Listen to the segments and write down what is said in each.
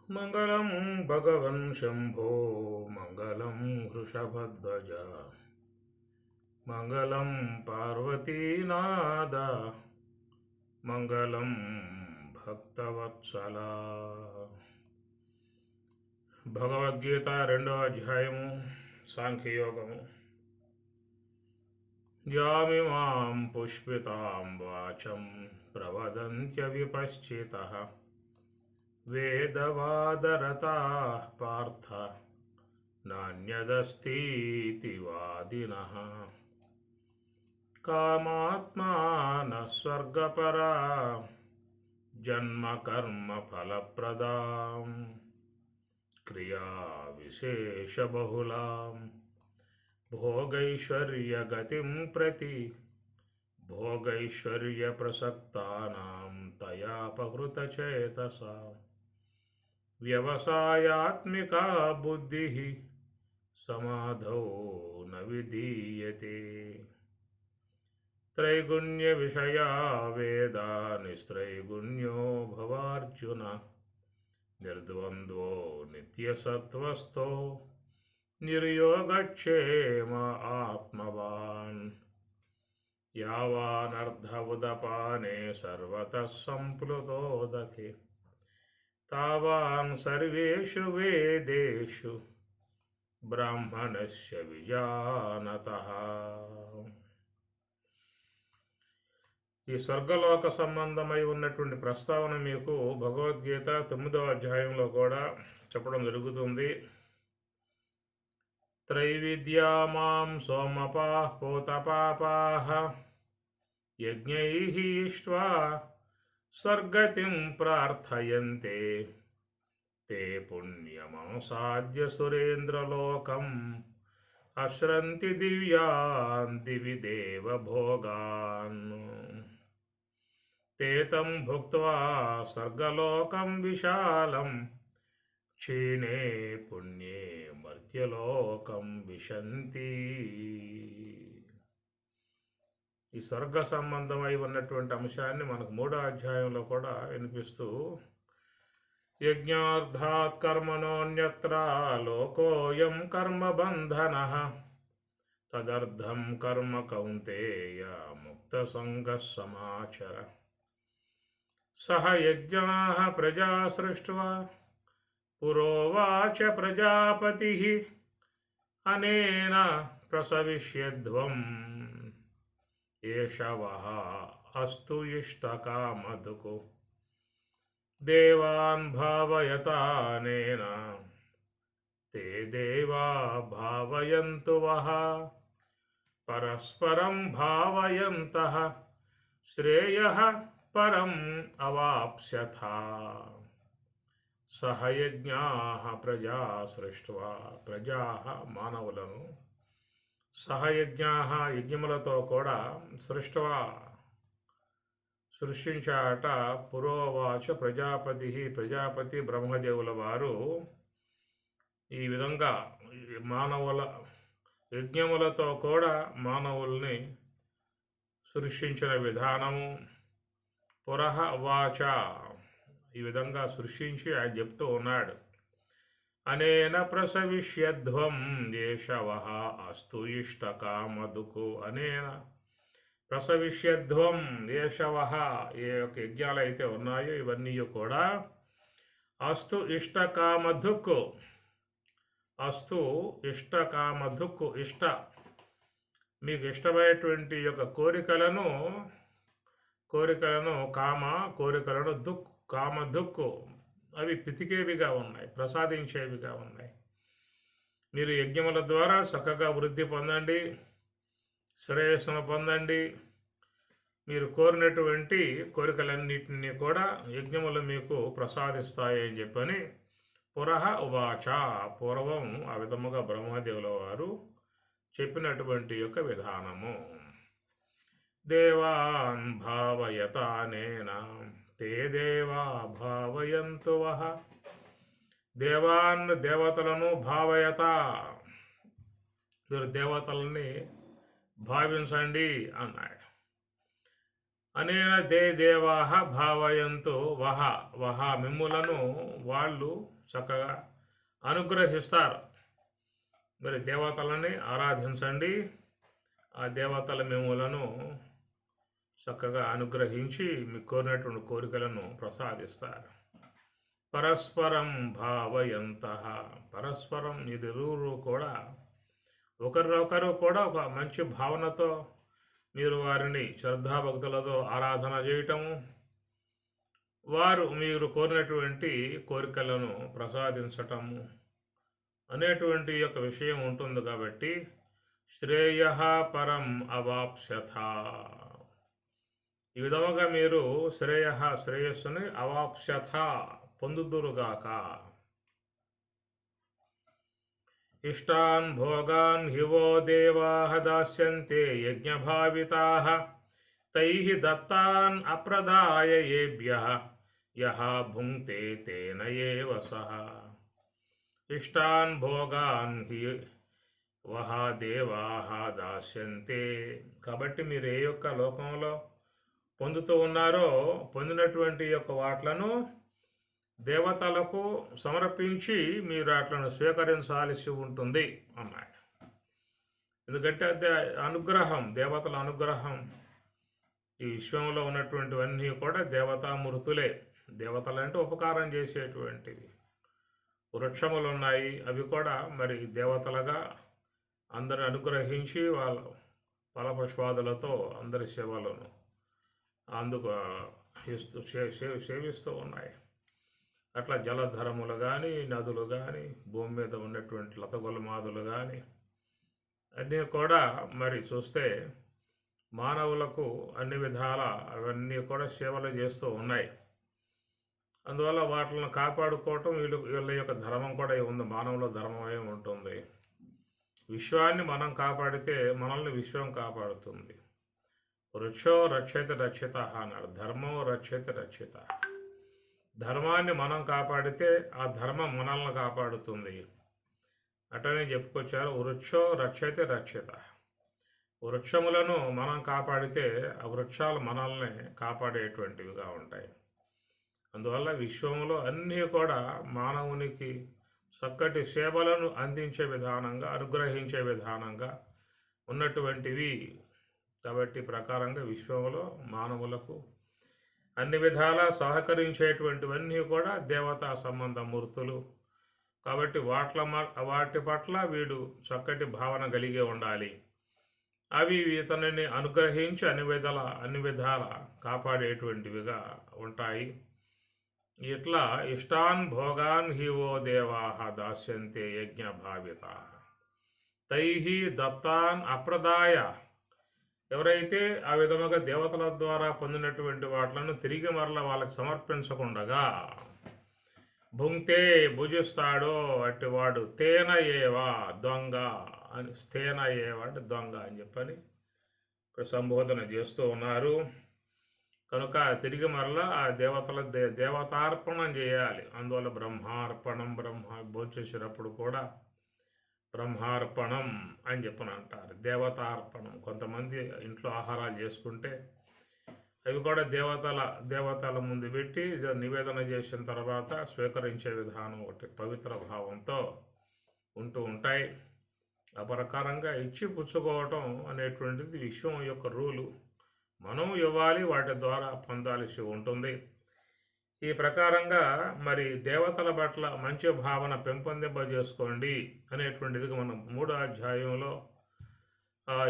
మంగళం భగవన్ శంభో మంగళం వృషభధ్వజ మంగళం పార్వతీనాద మంగళం భక్తవత్సల. భగవద్గీత 2వ అధ్యాయము సాంఖ్యయోగము. యామిమాం పుష్పితాం వాచం ప్రవదంత్యవిపశ్చితః వేదవాదరతాః పార్థ నాన్యదస్तीति వాదినః. కామాత్మానః స్వర్గపరా జన్మ కర్మ ఫలప్రదాం క్రియా విశేషబహుళాం భోగైశ్వర్యగతిం ప్రతి భోగైశ్వర్యప్రసక్తానాం తయాపహృతచేతసాం వ్యవసాయాత్మికా బుద్ధిః సమాధౌ న విధీయతే. త్రైగుణ్య విషయా వేదా నిస్త్రైగుణ్యో భవార్జున నిర్ద్వంద్వో నిత్యసత్వస్థో నిర్యోగక్షేమ ఆత్మవాన్. యావానర్ధ ఉదపానే సర్వతః సంప్లుతోదకే తావాన్ సర్వేషు వేదేషు బ్రాహ్మణస్య విజానతః. ఈ స్వర్గలోక సంబంధమై ఉన్నటువంటి ప్రస్తావన మీకు భగవద్గీత 9వ అధ్యాయంలో కూడా చెప్పడం జరుగుతుంది. త్రైవిద్యా మాం సోమపాః పోతపాపాః యజ్ఞైః ఇష్ట్వా స్వర్గతిం ప్రార్థయంతే తే పుణ్యమాసాద్య సురేంద్రలోకం అశ్రంతి దివ్యాన్ దివి దేవ భోగాన్. తే తం భుక్త్వా స్వర్గలోకం విశాలం క్షీణే పుణ్యే మర్త్యలోకం విశంతి. ఈ స్వర్గ సంబంధమై ఉన్నటువంటి అంశాన్ని మనకు 3వ అధ్యాయంలో కూడా వినిపిస్తూ యజ్ఞార్థాత్ కర్మణోన్యత్ర లోకోయం కర్మబంధనః తదర్థం కర్మ కౌంతేయ ముక్తసంగః సమాచర. సహ యజ్ఞాః ప్రజా సృష్ట్వా పురోవాచ ప్రజాపతిః అనేన ప్రసవిష్యధ్వం ఏషవః అస్తు ఇష్టకామధుకు దేవాన్ భావయతానేన తే దేవా భావయంతు వః పరస్పరం భావయంతః శ్రేయః పరం అవాప్స్యథ. సహయజ్ఞాః ప్రజా సృష్ట్వా ప్రజాః మానవులను సహయజ్ఞాః యజ్ఞములతో కూడా సృష్ట్వా సృష్టించాట. పురోవాచ ప్రజాపతి ప్రజాపతి బ్రహ్మదేవుల వారు ఈ విధంగా మానవుల యజ్ఞములతో కూడా మానవుల్ని సృష్టించిన విధానము పురః వాచ ఈ విధంగా సృష్టించి ఆయన చెప్తూ ఉన్నాడు. అనేన ప్రసవిష్యధ్వం ఏషవః అస్తు ఇష్టకామధుకు. అనేన ప్రసవిష్యధ్వం ఏషవః ఏ యొక్క యజ్ఞాలు అయితే ఉన్నాయో ఇవన్నీ కూడా అస్తు ఇష్టకామధుక్కు. అస్తు ఇష్టకామధుక్కు. మీకు ఇష్టమైనటువంటి యొక్క కోరికలను కోరికలను కామధుక్కు అవి పితికేవిగా ఉన్నాయి, ప్రసాదించేవిగా ఉన్నాయి. మీరు యజ్ఞముల ద్వారా చక్కగా వృద్ధి పొందండి, శ్రేయస్సును పొందండి. మీరు కోరినటువంటి కోరికలన్నింటినీ కూడా యజ్ఞములు మీకు ప్రసాదిస్తాయి అని చెప్పని పురః ఉవాచ పూర్వం ఆ విధముగా బ్రహ్మదేవుల వారు చెప్పినటువంటి యొక్క విధానము. దేవాన్ భావయతానేన తే దేవా భావయంతు వః. దేవాన్ దేవతలను భావయత మీరు దేవతలని భావించండి అన్నాడు. అనేన తే దేవాహ భావయంతు వహ వహ మిమ్ములను వాళ్ళు చక్కగా అనుగ్రహిస్తారు. మరి దేవతలని ఆరాధించండి, ఆ దేవతల మిమ్ములను చక్కగా అనుగ్రహించి మీకు కోరినటువంటి కోరికలను ప్రసాదిస్తారు. పరస్పరం భావయంత, పరస్పరం మీరిరువురు కూడా ఒకరినొకరు కూడా ఒక మంచి భావనతో మీరు వారిని శ్రద్ధాభక్తులతో ఆరాధన చేయటము, వారు మీరు కోరినటువంటి కోరికలను ప్రసాదించటము అనేటువంటి యొక్క విషయం ఉంటుంది. కాబట్టి శ్రేయ పరం అవాప్స్యథ, ఈ విధముగా మీరు శ్రేయస్సుని అవాప్స్యథ పొందుదురుగాక. ఇష్టాన్ భోగాన్ హివో దేవాః దాస్యంతే యజ్ఞభావితాః తైః దత్తాన్ అప్రదాయ ఏభ్యః యః భుంక్తే తేన ఏవ సః. ఇష్టాన్ భోగాన్ హి వహ దేవాః దాస్యంతే, కాబట్టి మీరు ఏ యొక్క లోకంలో పొందుతూ ఉన్నారో పొందినటువంటి యొక్క వాట్లను దేవతలకు సమర్పించి మీరు వాట్లను స్వీకరించాల్సి ఉంటుంది అన్నాడు. ఎందుకంటే అది అనుగ్రహం, దేవతల అనుగ్రహం. ఈ విశ్వంలో ఉన్నటువంటివన్నీ కూడా దేవతామూర్తులే. దేవతలు అంటే ఉపకారం చేసేటువంటివి. వృక్షములు ఉన్నాయి, అవి కూడా మరి దేవతలుగా అందరిని అనుగ్రహించి వాళ్ళ ఫలపుష్పాదులతో అందరి సేవలను అందుకు సేవిస్తూ ఉన్నాయి. అట్లా జలధరములు కానీ, నదులు కానీ, భూమి మీద ఉన్నటువంటి లతగొలమాదులు కానీ అన్నీ కూడా మరి చూస్తే మానవులకు అన్ని విధాల అవన్నీ కూడా సేవలు చేస్తూ ఉన్నాయి. అందువల్ల వాటిని కాపాడుకోవటం వీళ్ళ యొక్క ధర్మం కూడా ఉంది. మానవుల ధర్మమే ఉంటుంది. విశ్వాన్ని మనం కాపాడితే మనల్ని విశ్వం కాపాడుతుంది. వృక్షో రక్షతి రక్షిత అన్నాడు. ధర్మో రక్షతి రక్షిత. ధర్మాన్ని మనం కాపాడితే ఆ ధర్మం మనల్ని కాపాడుతుంది. అటనే చెప్పుకొచ్చారు, వృక్షో రక్షతి రక్షిత. వృక్షములను మనం కాపాడితే ఆ వృక్షాలు మనల్ని కాపాడేటువంటివిగా ఉంటాయి. అందువల్ల విశ్వంలో అన్నీ కూడా మానవునికి చక్కటి సేవలను అందించే విధానంగా, అనుగ్రహించే విధానంగా ఉన్నటువంటివి. కాబట్టి ప్రకారంగా విశ్వంలో మానవులకు అన్ని విధాలా సహకరించేటువంటివన్నీ కూడా దేవతా సంబంధ మూర్తులు. కాబట్టి వాటి పట్ల వీడు చక్కటి భావన కలిగి ఉండాలి. అవి ఇతనిని అనుగ్రహించి అన్ని విధాల కాపాడేటువంటివిగా ఉంటాయి. ఇట్లా ఇష్టాన్ భోగాన్ హివో దేవాః దాస్యంతే యజ్ఞ భావితాః తైః దత్తాన్ అప్రదాయ, ఎవరైతే ఆ విధముగా దేవతల ద్వారా పొందినటువంటి వాటిలను తిరిగి మరల వాళ్ళకి సమర్పించకుండగా భుంక్తే భుజిస్తాడో అట్టివాడు తేన ఏవా దొంగ అని, తేన ఏవా అంటే దొంగ అని చెప్పని ఇక్కడ సంబోధన చేస్తూ ఉన్నారు. కనుక తిరిగి మరలా ఆ దేవతార్పణం చేయాలి. అందువల్ల బ్రహ్మార్పణం, భోంచేసేటప్పుడు కూడా బ్రహ్మార్పణం అని చెప్పని అంటారు. దేవతార్పణం. కొంతమంది ఇంట్లో ఆహారాలు చేసుకుంటే అవి కూడా దేవతల ముందు పెట్టి నివేదన చేసిన తర్వాత స్వీకరించే విధానం ఒకటి పవిత్ర భావంతో ఉంటూ ఉంటాయి. ఆ ప్రకారంగా ఇచ్చి పుచ్చుకోవటం అనేటువంటిది విశ్వం యొక్క రూలు. మనం ఇవ్వాలి, వాటి ద్వారా పొందాల్సి ఉంటుంది. ఈ ప్రకారంగా మరి దేవతల పట్ల మంచి భావన పెంపొందింపజేసుకోండి అనేటువంటిది మనం 3వ అధ్యాయంలో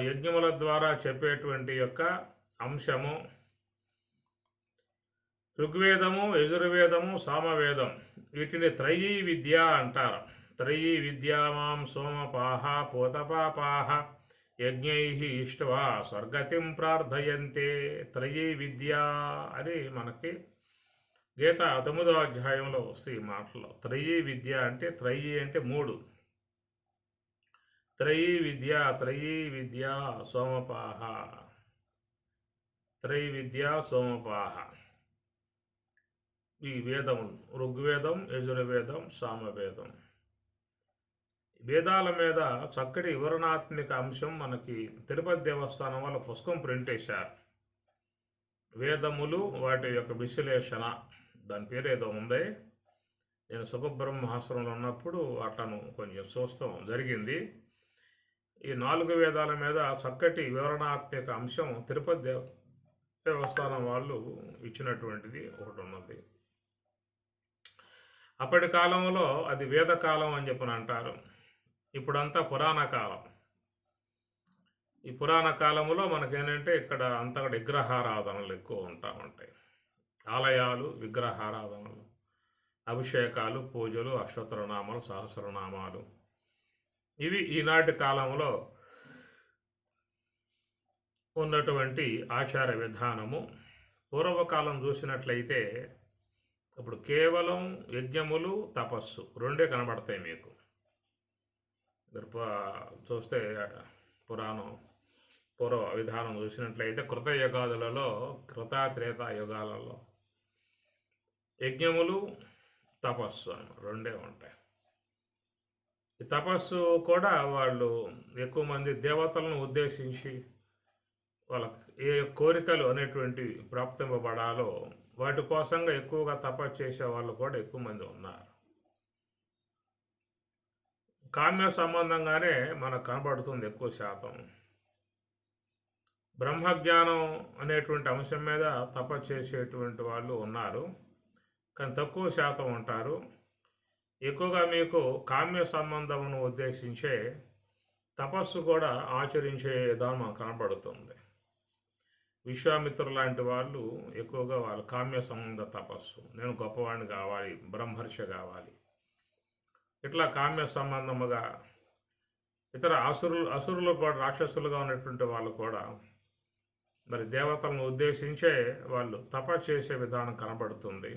యజ్ఞముల ద్వారా చెప్పేటువంటి యొక్క అంశము. ఋగ్వేదము, యజుర్వేదము, సామవేదం, వీటిని త్రయీ విద్య అంటారు. త్రయీ విద్యామాం సోమపాహ పోతపాపాహ యజ్ఞైః ఇష్ట్వా స్వర్గతిం ప్రార్థయంతే. త్రయీ విద్య అని మనకి గీత 9వ అధ్యాయంలో వస్తాయి ఈ మాటలో. త్రయీ విద్య అంటే, త్రయీ అంటే 3. త్రయీ విద్య సోమపాహ, త్రయీ విద్య సోమపాహ. ఈ వేదములు ఋగ్వేదం, యజుర్వేదం, సామవేదం. వేదాల మీద చక్కటి వివరణాత్మక అంశం మనకి తిరుపతి దేవస్థానం వాళ్ళ పుస్తకం ప్రింట్ చేశారు. వేదములు వాటి యొక్క విశ్లేషణ, దాని పేరు ఏదో ఉంది. నేను సుఖబ్రహ్మాశ్రమంలో ఉన్నప్పుడు అట్లను కొంచెం చూస్తాం జరిగింది. ఈ 4 వేదాల మీద చక్కటి వివరణాత్మక అంశం తిరుపతి దేవస్థానం వాళ్ళు ఇచ్చినటువంటిది ఒకటి ఉన్నది. అప్పటి కాలంలో అది వేదకాలం అని చెప్పని అంటారు. ఇప్పుడంతా పురాణ కాలం. ఈ పురాణ కాలంలో మనకేంటంటే ఇక్కడ అంతా విగ్రహారాధనలు ఎక్కువ ఉంటాయి. ఆలయాలు, విగ్రహారాధనలు, అభిషేకాలు, పూజలు, అష్టోత్తరనామాలు, సహస్రనామాలు, ఇవి ఈనాటి కాలంలో ఉన్నటువంటి ఆచార విధానము. పూర్వకాలం చూసినట్లయితే ఇప్పుడు కేవలం యజ్ఞములు, తపస్సు రెండే కనబడతాయి మీకు. మీరు చూస్తే పురాణం పూర్వ విధానం చూసినట్లయితే కృతయుగాదులలో, త్రేత యుగాలలో యజ్ఞములు, తపస్సు అని రెండే ఉంటాయి. ఈ తపస్సు కూడా వాళ్ళు ఎక్కువ మంది దేవతలను ఉద్దేశించి వాళ్ళకి ఏ కోరికలు అనేటువంటి ప్రాప్తింపబడాలో వాటి కోసంగా ఎక్కువగా తపస్సు చేసే వాళ్ళు కూడా ఎక్కువ మంది ఉన్నారు. కామ్య సంబంధంగానే మనకు కనబడుతుంది ఎక్కువ శాతం. బ్రహ్మజ్ఞానం అనేటువంటి అంశం మీద తపస్సు చేసేటువంటి వాళ్ళు ఉన్నారు, కానీ తక్కువ శాతం ఉంటారు. ఎక్కువగా మీకు కామ్య సంబంధమును ఉద్దేశించే తపస్సు కూడా ఆచరించే విధానం కనబడుతుంది. విశ్వామిత్రులు లాంటి వాళ్ళు ఎక్కువగా వాళ్ళ కామ్య సంబంధ తపస్సు, నేను గొప్పవాడిని కావాలి, బ్రహ్మర్షి కావాలి, ఇట్లా కామ్య సంబంధముగా. ఇతర అసురులు కూడా, రాక్షసులుగా ఉన్నటువంటి వాళ్ళు కూడా మరి దేవతలను ఉద్దేశించే వాళ్ళు తపస్సు చేసే విధానం కనబడుతుంది.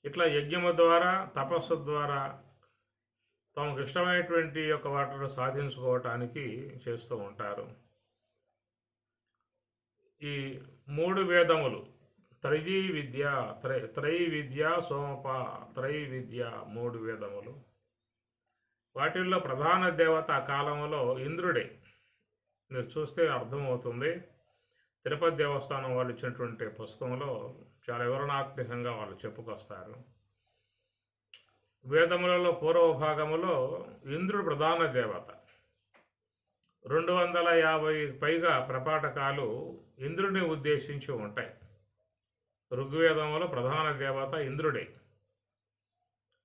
ఇట్లా యజ్ఞము ద్వారా, తపస్సు ద్వారా తమకు ఇష్టమైనటువంటి యొక్క వాటిని సాధించుకోవటానికి చేస్తూ ఉంటారు. ఈ 3 వేదములు త్రైవిద్య, సోమప, త్రైవిద్య 3 వేదములు. వాటిల్లో ప్రధాన దేవత ఆ కాలంలో ఇంద్రుడే. మీరు చూస్తే అర్థమవుతుంది. తిరుపతి దేవస్థానం వాళ్ళు ఇచ్చినటువంటి పుస్తకంలో చాలా వివరణాత్మకంగా వాళ్ళు చెప్పుకొస్తారు. వేదములలో పూర్వ భాగములో ఇంద్రుడు ప్రధాన దేవత. 250 పైగా ప్రపాఠకాలు ఇంద్రుడిని ఉద్దేశించి ఉంటాయి. ఋగ్వేదంలో ప్రధాన దేవత ఇంద్రుడే.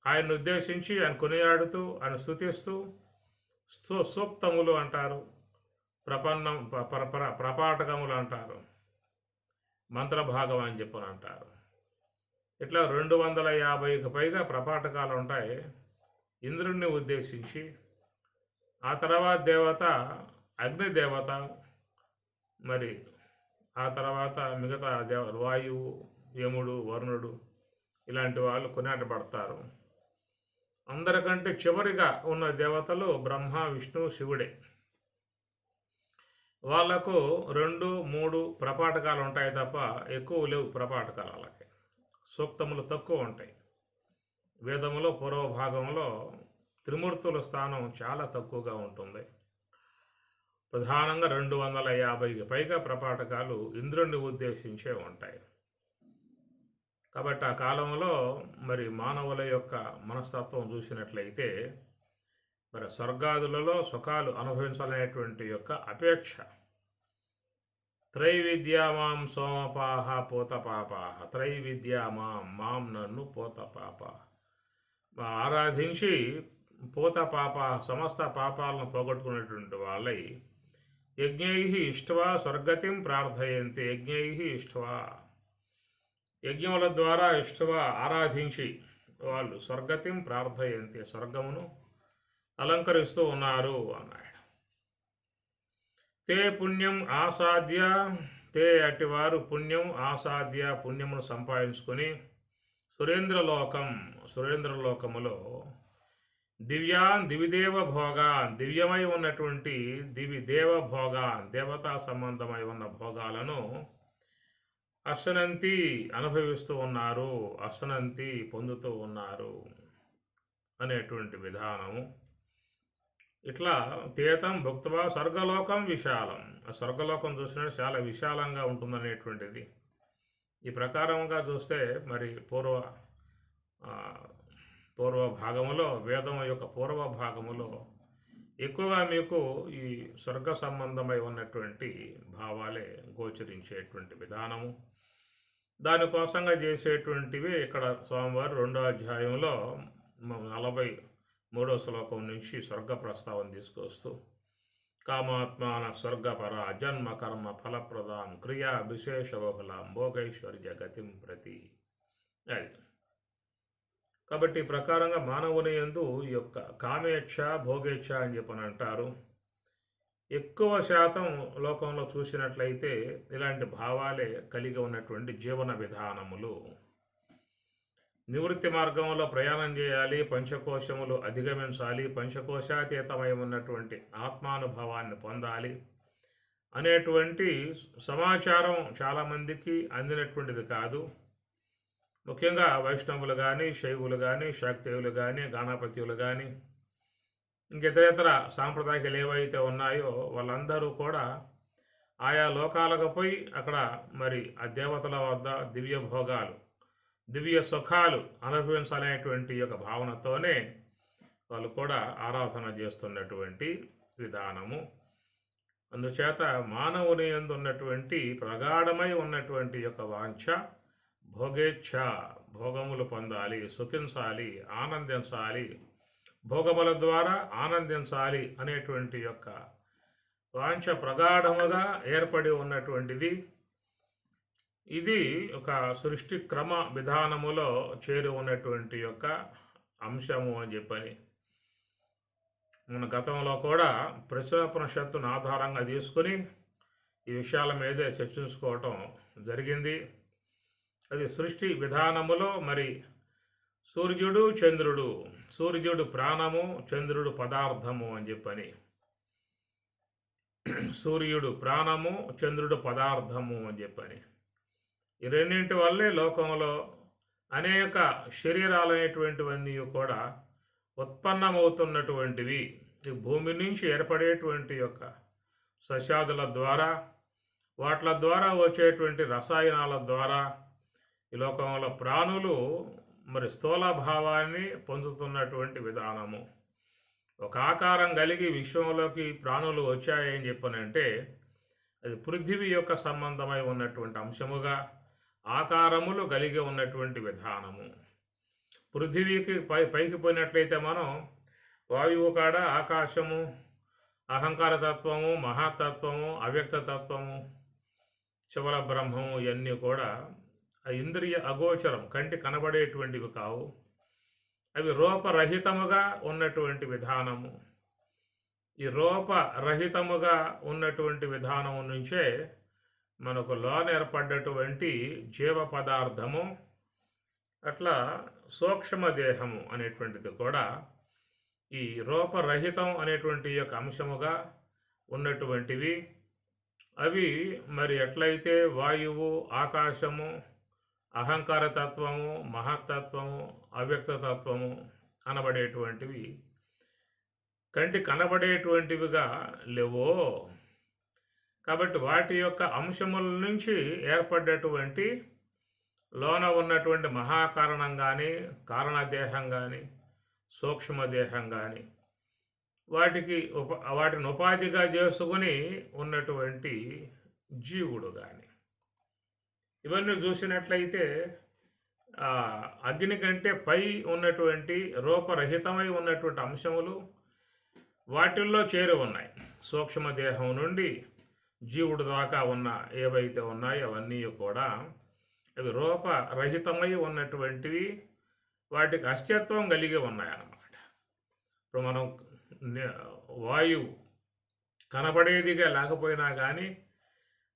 ఆయన్ని ఉద్దేశించి ఆయన కొనియాడుతూ, ఆయన స్తుతిస్తూ సూక్తములు అంటారు, ప్రపాఠకములు అంటారు, మంత్రభాగం అని చెప్పని అంటారు. ఇట్లా 250కి పైగా ప్రపాఠకాలు ఉంటాయి ఇంద్రుడిని ఉద్దేశించి. ఆ తర్వాత దేవత అగ్నిదేవత, మరి ఆ తర్వాత మిగతా వాయువు, యముడు, వరుణుడు ఇలాంటి వాళ్ళు కొనియాడబడతారు. అందరికంటే చివరిగా ఉన్న దేవతలు బ్రహ్మ, విష్ణు, శివుడే. వాళ్లకు 2, 3 ప్రపాఠకాలు ఉంటాయి తప్ప ఎక్కువ లేవు ప్రపాఠకాలు. వాళ్ళకి సూక్తములు తక్కువ ఉంటాయి. వేదములో పూర్వ భాగంలో త్రిమూర్తుల స్థానం చాలా తక్కువగా ఉంటుంది. ప్రధానంగా 250కి పైగా ప్రపాఠకాలు ఇంద్రుడిని ఉద్దేశించే ఉంటాయి. కాబట్టి ఆ కాలంలో మరి మానవుల యొక్క మనస్తత్వం చూసినట్లయితే మరి స్వర్గాదులలో సుఖాలు అనుభవించాలనేటువంటి యొక్క అపేక్ష. త్రైవిద్యామాం సోమపాహ పూతపాపాహ, త్రైవిద్యామాం, మాం నన్ను పూతపాప ఆరాధించి పూతపాప సమస్త పాపాలను పోగొట్టుకునేటువంటి వాళ్ళై యజ్ఞై ఇష్ట్వా స్వర్గతిం ప్రార్థయంతి. యజ్ఞై ఇష్ట్వా, యజ్ఞముల ద్వారా ఇష్ట్వా ఆరాధించి వాళ్ళు స్వర్గతిం ప్రార్థయంతి, స్వర్గమును అలంకరిస్తూ ఉన్నారు అన్నాడు. తే పుణ్యం ఆసాద్య, తే అటివారు పుణ్యం ఆసాద్య, పుణ్యమును సంపాదించుకొని సురేంద్రలోకములో దివ్యాన్ దివిదేవ భోగాన్, దివ్యమై ఉన్నటువంటి దివిదేవ భోగాన్, దేవతా సంబంధమై ఉన్న భోగాలను అసనంతి అనుభవిస్తూ ఉన్నారు, అసనంతి పొందుతూ ఉన్నారు అనేటువంటి విధానము. ఇట్లా తీతం భుక్త్వా స్వర్గలోకం విశాలం, ఆ స్వర్గలోకం చూసినట్టు చాలా విశాలంగా ఉంటుందనేటువంటిది ఈ ప్రకారంగా చూస్తే మరి ఆ, పూర్వ భాగములో, వేదం యొక్క పూర్వ భాగములో ఎక్కువగా మీకు ఈ స్వర్గ సంబంధమై ఉన్నటువంటి భావాలే గోచరించేటువంటి విధానము. దానికోసంగా చేసేటువంటివి ఇక్కడ స్వామివారు 2వ అధ్యాయంలో 43వ శ్లోకం నుంచి స్వర్గ ప్రస్తావన తీసుకొస్తూ కామాత్మాన స్వర్గపర జన్మ కర్మ ఫలప్రదాం క్రియా విశేష బహుళం భోగైశ్వర్య గతిం ప్రతి. అది కాబట్టి ఈ ప్రకారంగా మానవుని యందు ఈ యొక్క కామేచ్ఛ భోగేచ్ఛ అని చెప్పని అంటారు. ఎక్కువ శాతం లోకంలో చూసినట్లయితే ఇలాంటి భావాలే కలిగి ఉన్నటువంటి జీవన విధానములు. నివృత్తి మార్గంలో ప్రయాణం చేయాలి, పంచకోశములు అధిగమించాలి, పంచకోశాతీతమై ఉన్నటువంటి ఆత్మానుభవాన్ని పొందాలి అనేటువంటి సమాచారం చాలామందికి అందినటువంటిది కాదు. ముఖ్యంగా వైష్ణవులు కానీ, శైవులు కానీ, శాక్తేయులు కానీ, గణపతియులు కానీ, ఇంకితరేతర సాంప్రదాయకులు ఏవైతే ఉన్నాయో వాళ్ళందరూ కూడా ఆయా లోకాలకు పోయి అక్కడ మరి ఆ దేవతల వద్ద దివ్య భోగాలు, దివ్య సుఖాలు అనుభవించాలనేటువంటి యొక్క భావనతోనే వాళ్ళు కూడా ఆరాధన చేస్తున్నటువంటి విధానము. అందుచేత మానవుని యందు ఉన్నటువంటి ప్రగాఢమై ఉన్నటువంటి యొక్క వాంఛ భోగేచ్ఛ, భోగములు పొందాలి, సుఖించాలి, ఆనందించాలి, భోగముల ద్వారా ఆనందించాలి అనేటువంటి యొక్క వాంఛ ప్రగాఢముగా ఏర్పడి ఉన్నటువంటిది. ఇది ఒక సృష్టి క్రమ విధానములో చేరి ఉన్నటువంటి యొక్క అంశము అని చెప్పని మన గతంలో కూడా ప్రచురోపనిషత్తును ఆధారంగా తీసుకుని ఈ విషయాల మీదే చర్చించుకోవటం జరిగింది. అది సృష్టి విధానములో మరి సూర్యుడు చంద్రుడు, సూర్యుడు ప్రాణము, చంద్రుడు పదార్థము అని చెప్పని, సూర్యుడు ప్రాణము, చంద్రుడు పదార్థము అని చెప్పని, ఈ రెండింటి వల్లే లోకంలో అనేక శరీరాలు అనేటువంటివన్నీ కూడా ఉత్పన్నమవుతున్నటువంటివి. ఈ భూమి నుంచి ఏర్పడేటువంటి యొక్క సస్యాదుల ద్వారా, వాటి ద్వారా వచ్చేటువంటి రసాయనాల ద్వారా ఈ లోకంలో ప్రాణులు మరి స్థూల భావాన్ని పొందుతున్నటువంటి విధానము. ఒక ఆకారం కలిగి విశ్వంలోకి ప్రాణులు వచ్చాయని చెప్పనంటే అది పృథివీ యొక్క సంబంధమై ఉన్నటువంటి అంశముగా ఆకారములు కలిగి ఉన్నటువంటి విధానము. పృథివీకి పైకి పోయినట్లయితే మనం వాయువు కాడ ఆకాశము, అహంకార తత్వము, మహాతత్వము, అవ్యక్త తత్వము, శివల బ్రహ్మము ఇవన్నీ కూడా ఇంద్రియ అగోచరం, కంటి కనబడేటువంటివి కావు. అవి రూపరహితముగా ఉన్నటువంటి విధానము. ఈ రూపరహితముగా ఉన్నటువంటి విధానము నుంచే మనకు లోన ఏర్పడ్డటువంటి జీవ పదార్థము, అట్లా సూక్ష్మదేహము అనేటువంటిది కూడా ఈ రూపరహితం అనేటువంటి యొక్క అంశముగా ఉన్నటువంటివి. అవి మరి ఎట్లయితే వాయువు, ఆకాశము, అహంకార తత్వము, మహత్తత్వము, అవ్యక్త తత్వము అనబడేటువంటివి కంటి కనబడేటువంటివిగా లేవో, కాబట్టి వాటి యొక్క అంశముల నుంచి ఏర్పడ్డటువంటి లోన ఉన్నటువంటి మహాకారణం కానీ, కారణదేహం కానీ, సూక్ష్మదేహం కానీ వాటిని ఉపాధిగా చేసుకుని ఉన్నటువంటి జీవుడు కానీ, ఇవన్నీ చూసినట్లయితే అగ్ని కంటే పై ఉన్నటువంటి రూపరహితమై ఉన్నటువంటి అంశములు వాటిల్లో చేరి ఉన్నాయి. సూక్ష్మదేహం నుండి జీవుడు దాకా ఉన్న ఏవైతే ఉన్నాయో అవన్నీ కూడా అవి రూపరహితమై ఉన్నటువంటివి, వాటికి అస్తిత్వం కలిగి ఉన్నాయన్నమాట. ఇప్పుడు మనం వాయువు కనబడేదిగా లేకపోయినా కానీ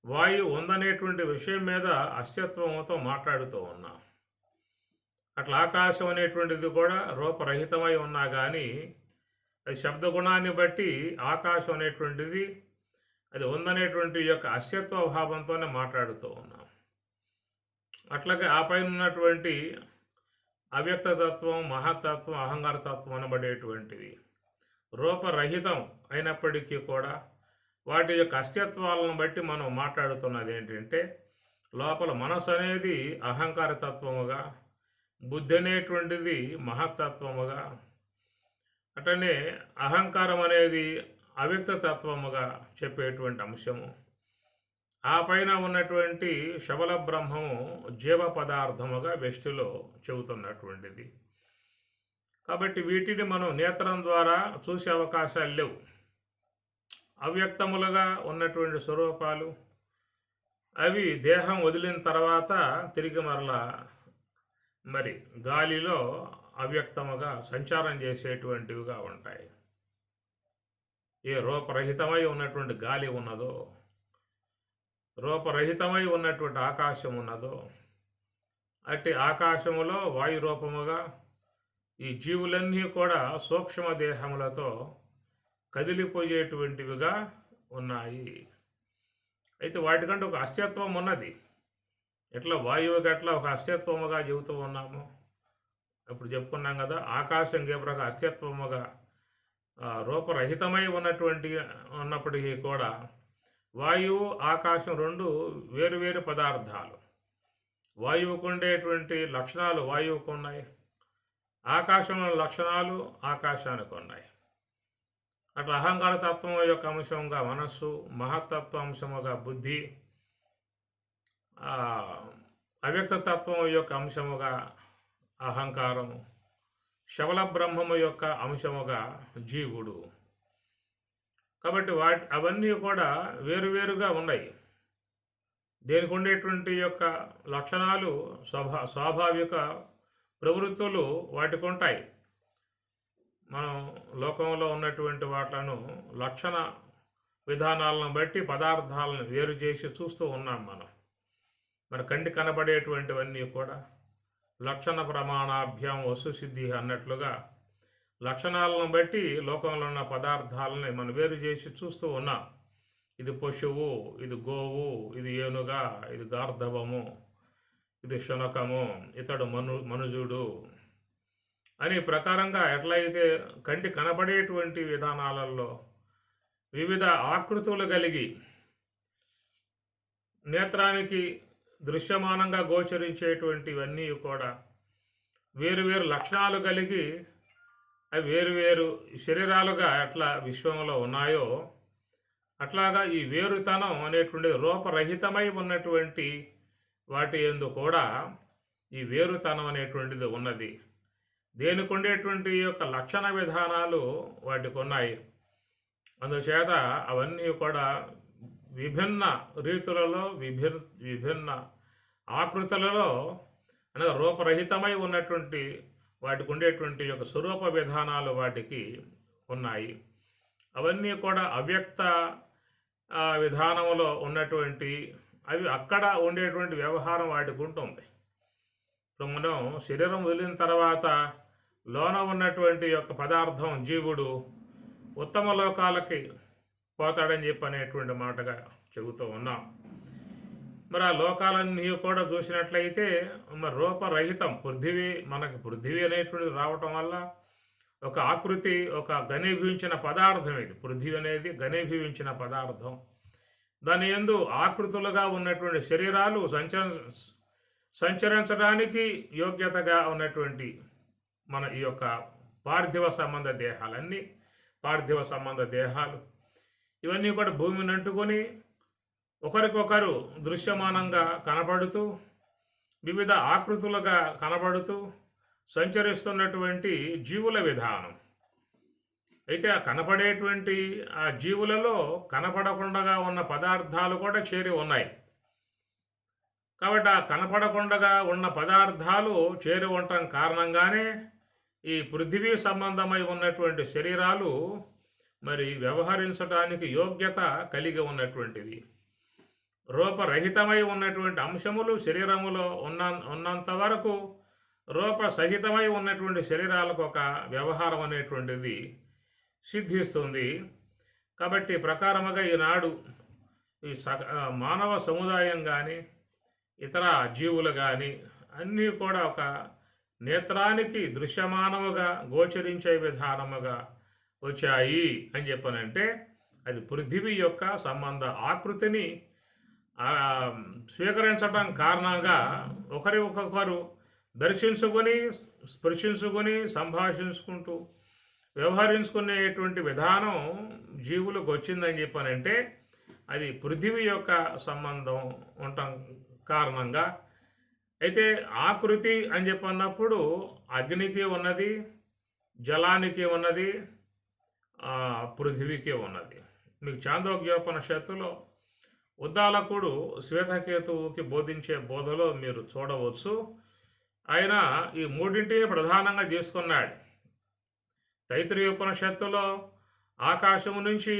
వాయువు ఉందనేటువంటి విషయం మీద అస్తిత్వంతో మాట్లాడుతూ ఉన్నాం. అట్లా ఆకాశం అనేటువంటిది కూడా రూపరహితమై ఉన్నా కానీ అది శబ్దగుణాన్ని బట్టి ఆకాశం అనేటువంటిది అది ఉందనేటువంటి యొక్క అస్తిత్వ భావంతోనే మాట్లాడుతూ ఉన్నాం. అట్లాగే ఆ పైన ఉన్నటువంటి అవ్యక్తతత్వం, మహత్తత్వం, అహంకారతత్వం అనబడేటువంటివి రూపరహితం అయినప్పటికీ కూడా వాటి యొక్క అస్తిత్వాలను బట్టి మనం మాట్లాడుతున్నది ఏంటంటే లోపల మనసు అనేది అహంకార తత్వముగా, బుద్ధి అనేటువంటిది మహత్తత్వముగా, అటనే అహంకారం అనేది అవ్యక్త తత్వముగా చెప్పేటువంటి అంశము. ఆ పైన ఉన్నటువంటి శబల బ్రహ్మము జీవ పదార్థముగా వెష్టిలో చెబుతున్నటువంటిది. కాబట్టి వీటిని మనం నేత్రం ద్వారా చూసే అవకాశాలు లేవు. అవ్యక్తములుగా ఉన్నటువంటి స్వరూపాలు అవి దేహం వదిలిన తర్వాత తిరిగి మరలా మరి గాలిలో అవ్యక్తముగా సంచారం చేసేటువంటివిగా ఉంటాయి. ఏ రూపరహితమై ఉన్నటువంటి గాలి ఉన్నదో, రూపరహితమై ఉన్నటువంటి ఆకాశం ఉన్నదో, అట్టి ఆకాశములో వాయు రూపముగా ఈ జీవులన్నీ కూడా సూక్ష్మ దేహములతో కదిలిపోయేటువంటివిగా ఉన్నాయి. అయితే వాటికంటే ఒక అస్తిత్వం ఉన్నది. ఎట్లా వాయువుకి ఎట్లా ఒక అస్తిత్వముగా చెబుతూ ఉన్నాము, ఇప్పుడు చెప్పుకున్నాం కదా. ఆకాశం కేవలం అస్తిత్వముగా రూపరహితమై ఉన్నప్పటికీ కూడా వాయువు ఆకాశం రెండు వేరువేరు పదార్థాలు. వాయువుకు ఉండేటువంటి లక్షణాలు వాయువుకు ఉన్నాయి, ఆకాశంలో లక్షణాలు ఆకాశానికి ఉన్నాయి. అట్లా అహంకార తత్వం యొక్క అంశంగా మనస్సు, మహత్తత్వ అంశముగా బుద్ధి, అవ్యక్త తత్వం యొక్క అంశముగా అహంకారము, శబల బ్రహ్మము యొక్క అంశముగా జీవుడు. కాబట్టి అవన్నీ కూడా వేరువేరుగా ఉన్నాయి. దేనికి ఉండేటువంటి యొక్క లక్షణాలు స్వాభావిక ప్రవృత్తులు వాటికి ఉంటాయి. మనం లోకంలో ఉన్నటువంటి వాటిలను లక్షణ విధానాలను బట్టి పదార్థాలను వేరు చేసి చూస్తూ ఉన్నాం మనం. మన కంటి కనబడేటువంటివన్నీ కూడా లక్షణ ప్రమాణాభ్యాం వస్తుసిద్ధి అన్నట్లుగా లక్షణాలను బట్టి లోకంలో ఉన్న పదార్థాలని మనం వేరు చేసి చూస్తూ ఉన్నాం. ఇది పశువు, ఇది గోవు, ఇది ఏనుగా, ఇది గార్ధవము, ఇది శునకము, ఇతడు మనుజుడు అనే ప్రకారంగా ఎట్లయితే కంటి కనబడేటువంటి విధానాలలో వివిధ ఆకృతులు కలిగి నేత్రానికి దృశ్యమానంగా గోచరించేటువంటివన్నీ కూడా వేరువేరు లక్షణాలు కలిగి అవి వేరువేరు శరీరాలుగా ఎట్లా విశ్వంలో ఉన్నాయో అట్లాగా ఈ వేరుతనం అనేటువంటిది రూపరహితమై ఉన్నటువంటి వాటి యందు కూడా ఈ వేరుతనం అనేటువంటిది ఉన్నది. దేనికి ఉండేటువంటి యొక్క లక్షణ విధానాలు వాటికి ఉన్నాయి. అందుచేత అవన్నీ కూడా విభిన్న రీతులలో విభిన్న ఆకృతులలో అనగా రూపరహితమై ఉన్నటువంటి వాటికి ఉండేటువంటి యొక్క స్వరూప విధానాలు వాటికి ఉన్నాయి. అవన్నీ కూడా అవ్యక్త విధానంలో ఉన్నటువంటి అవి అక్కడ ఉండేటువంటి వ్యవహారం వాటికి ఉంటుంది. ఇప్పుడు మనం శరీరం వదిలిన తర్వాత లోన ఉన్నటువంటి యొక్క పదార్థం జీవుడు ఉత్తమ లోకాలకి పోతాడని చెప్పి అనేటువంటి మాటగా చెబుతూ ఉన్నాం. మరి ఆ లోకాలన్నీ కూడా చూసినట్లయితే మరి రూపరహితం మనకి పృథివీ అనేటువంటిది రావటం వల్ల ఒక ఆకృతి, ఒక ఘనీభవించిన పదార్థం. ఇది పృథివీ అనేది ఘనీభవించిన పదార్థం. దాని యందు ఆకృతులుగా ఉన్నటువంటి శరీరాలు సంచరించడానికి యోగ్యతగా ఉన్నటువంటి మన ఈ యొక్క పార్థివ సంబంధ దేహాలన్నీ పార్థివ సంబంధ దేహాలు ఇవన్నీ కూడా భూమిని అంటుకొని ఒకరికొకరు దృశ్యమానంగా కనబడుతూ వివిధ ఆకృతులుగా కనబడుతూ సంచరిస్తున్నటువంటి జీవుల విధానం. అయితే ఆ కనపడేటువంటి ఆ జీవులలో కనపడకుండా ఉన్న పదార్థాలు కూడా చేరి ఉన్నాయి. కాబట్టి ఆ కనపడకుండా ఉన్న పదార్థాలు చేరి ఉండటం కారణంగానే ఈ పృథివీ సంబంధమై ఉన్నటువంటి శరీరాలు మరి వ్యవహరించడానికి యోగ్యత కలిగి ఉన్నటువంటిది. రూపరహితమై ఉన్నటువంటి అంశములు శరీరములో ఉన్నంత వరకు రూపసహితమై ఉన్నటువంటి శరీరాలకు ఒక వ్యవహారం అనేటువంటిది సిద్ధిస్తుంది. కాబట్టి ప్రకారముగా ఈనాడు ఈ మానవ సముదాయం కానీ ఇతర జీవులు కానీ అన్నీ కూడా ఒక నేత్రానికి దృశ్యమానముగా గోచరించే విధానముగా వచ్చాయి అని చెప్పనంటే అది పృథివీ యొక్క సంబంధ ఆకృతిని ఆ, స్వీకరించడం కారణంగా ఒకరి ఒక్కొక్కరు దర్శించుకొని, స్పృశించుకొని, సంభాషించుకుంటూ వ్యవహరించుకునేటువంటి విధానం జీవులకు వచ్చిందని చెప్పానంటే అది పృథివీ యొక్క సంబంధం ఉండటం కారణంగా. అయితే ఆకృతి అని చెప్పన్నప్పుడు అగ్నికి ఉన్నది, జలానికి ఉన్నది, పృథివీకి ఉన్నది. మీకు చాందోగ్యోపనిషత్తులో ఉద్దాలకుడు శ్వేతకేతువుకి బోధించే బోధలో మీరు చూడవచ్చు. ఆయన ఈ మూడింటిని ప్రధానంగా తీసుకున్నాడు. తైత్రీయ ఉపనిషత్తులో ఆకాశము నుంచి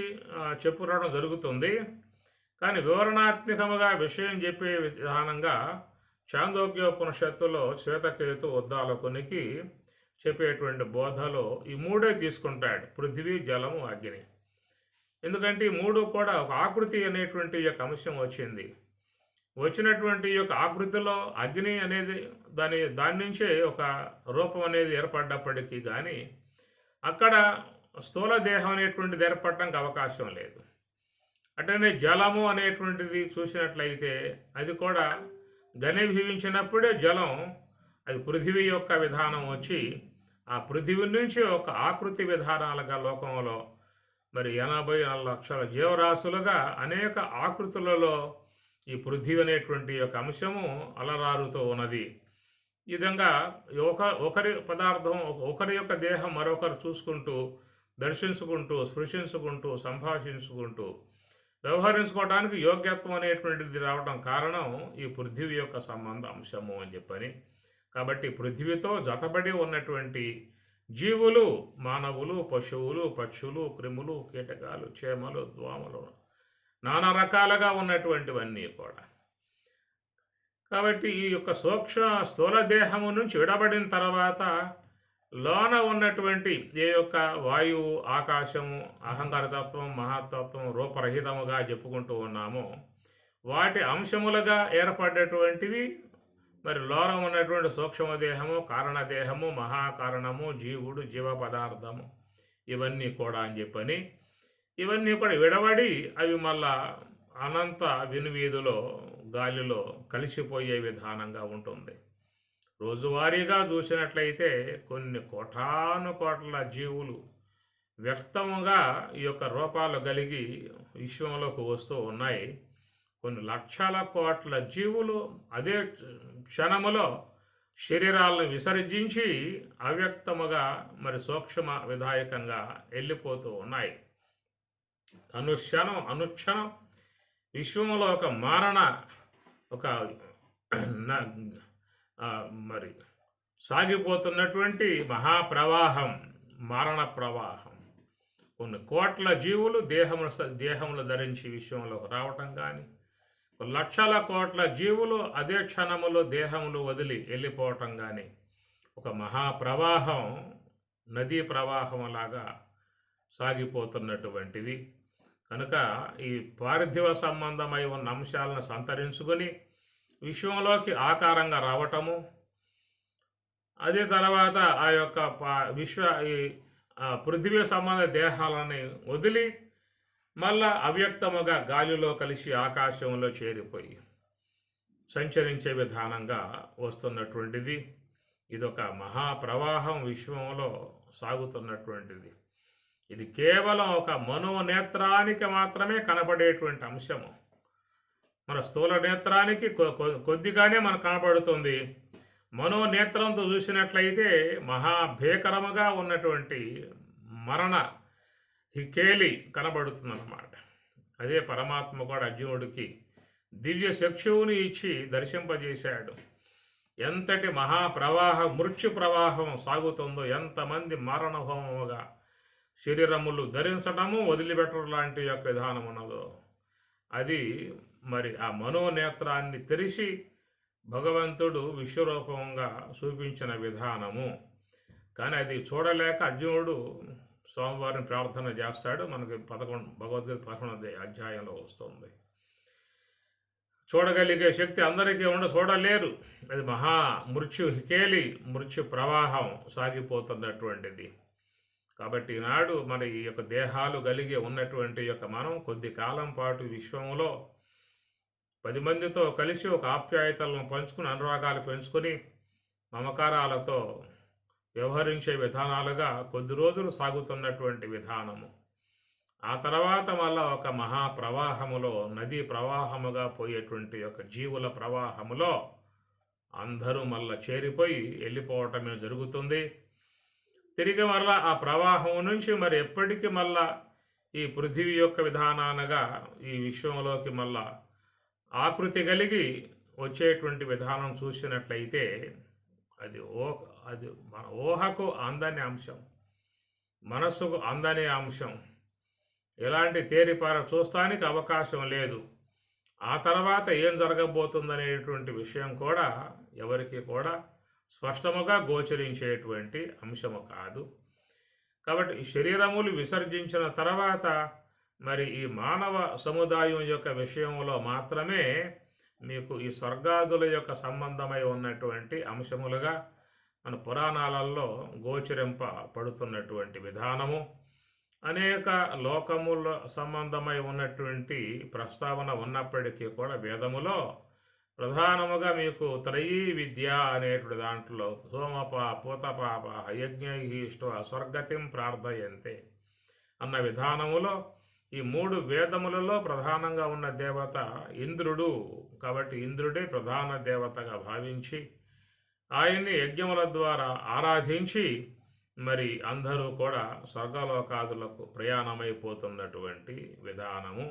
చెప్పుకోవడం జరుగుతుంది. కానీ వివరణాత్మకముగా విషయం చెప్పే విధానంగా చాందోగ్యోపనిషత్తులో శ్వేతకేతు ఉద్దాలకునికి చెప్పేటువంటి బోధలో ఈ మూడే తీసుకుంటాడు: పృథివీ, జలము, అగ్ని. ఎందుకంటే ఈ మూడు కూడా ఒక ఆకృతి అనేటువంటి యొక్క అంశం వచ్చినటువంటి యొక్క ఆకృతిలో అగ్ని అనేది దాని నుంచే ఒక రూపం అనేది ఏర్పడ్డప్పటికీ కానీ అక్కడ స్థూల దేహం అనేటువంటిది ఏర్పడటానికి అవకాశం లేదు. అట్లనే జలము అనేటువంటిది చూసినట్లయితే అది కూడా ఘనీభవించినప్పుడే జలం, అది పృథివీ యొక్క విధానం వచ్చి ఆ పృథివీ నుంచి ఒక ఆకృతి విధానాలుగా లోకంలో మరి 84 లక్షల జీవరాశులుగా అనేక ఆకృతులలో ఈ పృథివీ అనేటువంటి యొక్క అంశము అలరారుతూ ఉన్నది. ఈ విధంగా ఒకరి పదార్థం, ఒకరి యొక్క దేహం మరొకరు చూసుకుంటూ, దర్శించుకుంటూ, స్పృశించుకుంటూ, సంభాషించుకుంటూ వ్యవహరించుకోవడానికి యోగ్యత్వం అనేటువంటిది రావడం కారణం ఈ పృథివీ యొక్క సంబంధ అంశము అని చెప్పని. కాబట్టి పృథివీతో జతపడి ఉన్నటువంటి జీవులు, మానవులు, పశువులు, పక్షులు, క్రిములు, కీటకాలు, చేమలు, దోమలు, నానా రకాలుగా ఉన్నటువంటివన్నీ కూడా. కాబట్టి ఈ యొక్క స్థూల దేహము నుంచి విడబడిన తర్వాత లోన ఉన్నటువంటి ఏ యొక్క వాయువు, ఆకాశము, అహంకారతత్వం, మహాతత్వం రూపరహితముగా చెప్పుకుంటూ ఉన్నామో వాటి అంశములుగా ఏర్పడేటువంటివి మరి లోన ఉన్నటువంటి సూక్ష్మదేహము, కారణదేహము, మహాకారణము, జీవుడు, జీవ పదార్థము, ఇవన్నీ కూడా అని చెప్పని ఇవన్నీ కూడా విడబడి అవి మళ్ళా అనంత వినువీధిలో గాలిలో కలిసిపోయే విధానంగా ఉంటుంది. రోజువారీగా చూసినట్లయితే కొన్ని కోటాను కోట్ల జీవులు వ్యక్తముగా ఈ యొక్క రూపాలు కలిగి విశ్వంలోకి వస్తూ ఉన్నాయి. కొన్ని లక్షల కోట్ల జీవులు అదే క్షణములో శరీరాలను విసర్జించి అవ్యక్తముగా మరి సూక్ష్మ విధాయకంగా వెళ్ళిపోతూ ఉన్నాయి. అనుక్షణం విశ్వంలో ఒక మారణ ఒక మరి సాగిపోతున్నటువంటి మహాప్రవాహం, మారణ ప్రవాహం. కొన్ని కోట్ల జీవులు దేహములు ధరించి విశ్వంలోకి రావటం కానీ, లక్షల కోట్ల జీవులు అదే క్షణములో దేహములు వదిలి వెళ్ళిపోవటం కానీ ఒక మహాప్రవాహం, నదీ ప్రవాహం లాగా సాగిపోతున్నటువంటివి. కనుక ఈ పార్థివ సంబంధమై ఉన్న అంశాలను సంతరించుకొని విశ్వంలోకి ఆకారంగా రావటము, అదే తర్వాత ఆ యొక్క పృథివీ సంబంధ దేహాలని వదిలి మళ్ళా అవ్యక్తముగా గాలిలో కలిసి ఆకాశంలో చేరిపోయి సంచరించే విధానంగా వస్తున్నటువంటిది. ఇదొక మహాప్రవాహం విశ్వంలో సాగుతున్నటువంటిది. ఇది కేవలం ఒక మనోనేత్రానికి మాత్రమే కనబడేటువంటి అంశము. మన స్థూల నేత్రానికి కొద్దిగానే మనకు కనబడుతుంది. మనోనేత్రంతో చూసినట్లయితే మహాభీకరముగా ఉన్నటువంటి మరణ హికేలి కనబడుతుందన్నమాట. అదే పరమాత్మ కూడా అర్జునుడికి దివ్య చక్షువుని ఇచ్చి దర్శింపజేశాడు. ఎంతటి మృత్యు ప్రవాహం సాగుతుందో, ఎంతమంది మరణహోమముగా శరీరములు ధరించడము, వదిలిపెట్టడం లాంటి యొక్క విధానం ఉన్నదో, అది మరి ఆ మనోనేత్రాన్ని తెరిచి భగవంతుడు విశ్వరూపంగా చూపించిన విధానము. కానీ అది చూడలేక అర్జునుడు సోమవారం ప్రార్థన చేస్తాడు. మనకి భగవద్గీత 11వ అధ్యాయంలో వస్తుంది. చూడగలిగే శక్తి అందరికీ చూడలేరు. అది మృత్యు ప్రవాహం సాగిపోతున్నటువంటిది. కాబట్టి ఈనాడు మరి ఈ యొక్క దేహాలు కలిగి ఉన్నటువంటి యొక్క మనం కొద్ది కాలం పాటు విశ్వంలో 10 మందితో కలిసి ఒక ఆప్యాయతలను పంచుకుని అనురాగాలు పెంచుకొని మమకారాలతో వ్యవహరించే విధానాలుగా కొద్ది రోజులు సాగుతున్నటువంటి విధానము. ఆ తర్వాత మళ్ళా ఒక మహాప్రవాహములో నదీ ప్రవాహముగా పోయేటువంటి ఒక జీవుల ప్రవాహములో అందరూ మళ్ళా చేరిపోయి వెళ్ళిపోవటమే జరుగుతుంది. తిరిగి మళ్ళా ఆ ప్రవాహం నుంచి మరి ఎప్పటికీ మళ్ళా ఈ పృథివీ యొక్క విధానానగా ఈ విశ్వంలోకి మళ్ళా ఆకృతి కలిగి వచ్చేటువంటి విధానం చూసినట్లయితే అది అది మన ఊహకు అందని అంశం, మనస్సుకు అందని అంశం. ఎలాంటి తేరిపార చూస్తానికి అవకాశం లేదు. ఆ తర్వాత ఏం జరగబోతుందనేటువంటి విషయం కూడా ఎవరికి కూడా స్పష్టముగా గోచరించేటువంటి అంశము కాదు. కాబట్టి ఈ శరీరములు విసర్జించిన తర్వాత మరి ఈ మానవ సముదాయం యొక్క విషయంలో మాత్రమే మీకు ఈ స్వర్గాదుల యొక్క సంబంధమై ఉన్నటువంటి అంశములుగా మన పురాణాలలో గోచరింపబడుతున్నటువంటి విధానము. అనేక లోకముల సంబంధమై ఉన్నటువంటి ప్రస్తావన ఉన్నప్పటికీ కూడా వేదములో ప్రధానముగా మీకు త్రయీ విద్య అనేటువంటి దాంట్లో సోమప పూతపాప యజ్ఞై ఇష్ట స్వర్గతిం ప్రార్థయంతే అన్న విధానములో ఈ 3 వేదములలో ప్రధానంగా ఉన్న దేవత ఇంద్రుడు. కాబట్టి ఇంద్రుడే ప్రధాన దేవతగా భావించి ఆయన్ని యజ్ఞముల ద్వారా ఆరాధించి మరి అందరూ కూడా స్వర్గలోకాదులకు ప్రయాణమైపోతున్నటువంటి విధానము.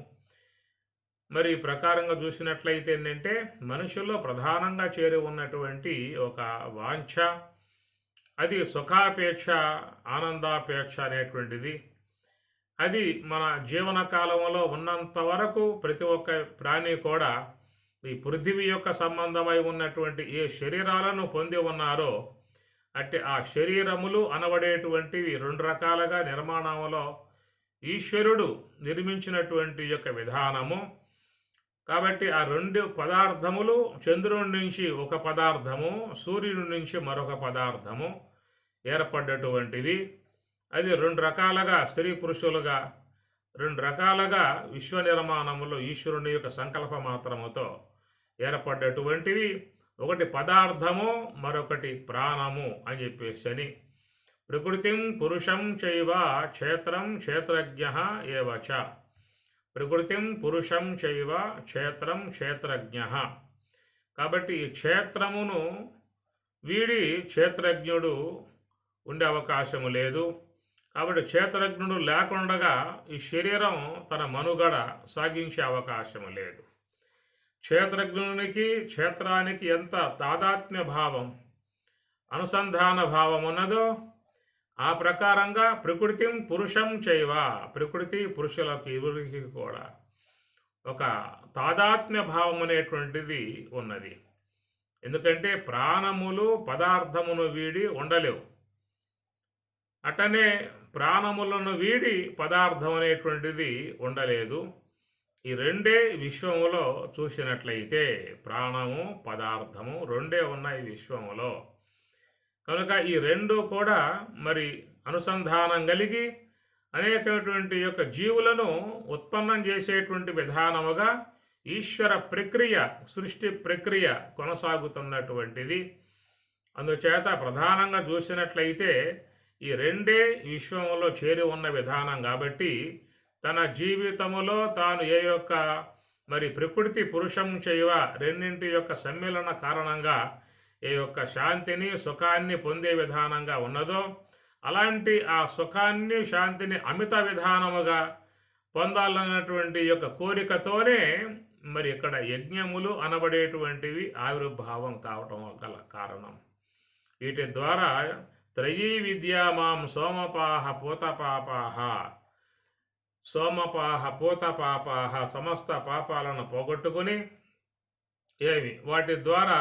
మరి ఈ ప్రకారంగా చూసినట్లయితే ఏంటంటే మనుషుల్లో ప్రధానంగా చేరి ఉన్నటువంటి ఒక వాంఛ, అది సుఖాపేక్ష, ఆనందాపేక్ష అనేటువంటిది. అది మన జీవన కాలంలో ఉన్నంత వరకు ప్రతి ఒక్క ప్రాణి కూడా ఈ పృథివీ యొక్క సంబంధమై ఉన్నటువంటి ఏ శరీరాలను పొంది ఉన్నారో అంటే ఆ శరీరములు అనబడేటువంటివి 2 రకాలుగా నిర్మాణంలో ఈశ్వరుడు నిర్మించినటువంటి యొక్క విధానము. కాబట్టి ఆ 2 పదార్థములు చంద్రుడి నుంచి ఒక పదార్థము, సూర్యుడి నుంచి మరొక పదార్థము ఏర్పడ్డటువంటివి. అది 2 రకాలుగా స్త్రీ పురుషులుగా 2 రకాలుగా విశ్వ నిర్మాణములో ఈశ్వరుని యొక్క సంకల్ప మాత్రముతో ఏర్పడ్డటువంటివి. ఒకటి పదార్థము, మరొకటి ప్రాణము అని చెప్పేసి ప్రకృతిం పురుషం చైవ క్షేత్రం క్షేత్రజ్ఞ ఏవచ. ప్రకృతిం పురుషం చైవ క్షేత్రం క్షేత్రజ్ఞ. కాబట్టి ఈ క్షేత్రమును వీడి క్షేత్రజ్ఞుడు ఉండే అవకాశము లేదు. కాబట్టి క్షేత్రజ్ఞుడు లేకుండా ఈ శరీరం తన మనుగడ సాగించే అవకాశము లేదు. క్షేత్రజ్ఞునికి క్షేత్రానికి ఎంత తాదాత్మ్య భావం, అనుసంధాన భావం ఉన్నదో ఆ ప్రకారంగా ప్రకృతిం పురుషం చైవ, ప్రకృతి పురుషులకు ఇరువురికి కూడా ఒక తాదాత్మ్య భావం అనేటువంటిది ఉన్నది. ఎందుకంటే ప్రాణములు పదార్థమును వీడి ఉండలేవు, అటనే ప్రాణములను వీడి పదార్థం అనేటువంటిది ఉండలేదు. ఈ 2 విశ్వములో చూసినట్లయితే ప్రాణము పదార్థము 2 ఉన్నాయి విశ్వములో. కనుక ఈ 2 కూడా మరి అనుసంధానం కలిగి అనేకటువంటి యొక్క జీవులను ఉత్పన్నం చేసేటువంటి విధానముగా ఈశ్వర ప్రక్రియ, సృష్టి ప్రక్రియ కొనసాగుతున్నటువంటిది. అందుచేత ప్రధానంగా చూసినట్లయితే ఈ 2 విశ్వములో చేరి ఉన్న విధానం కాబట్టి తన జీవితములో తాను ఏ యొక్క మరి ప్రకృతి పురుషం చైవ 2 యొక్క సమ్మిళన కారణంగా ఏ యొక్క శాంతిని సుఖాన్ని పొందే విధానంగా ఉన్నదో అలాంటి ఆ సుఖాన్ని శాంతిని అమిత విధానముగా పొందాలన్నటువంటి యొక్క కోరికతోనే మరి ఇక్కడ యజ్ఞములు అనబడేటువంటివి ఆవిర్భావం కావటం గల కారణం. వీటి ద్వారా త్రయీ విద్యా మాం సోమపాహ పూతపాపాహ, సోమపాహ పూతపాపాహ సమస్త పాపాలను పోగొట్టుకుని వాటి ద్వారా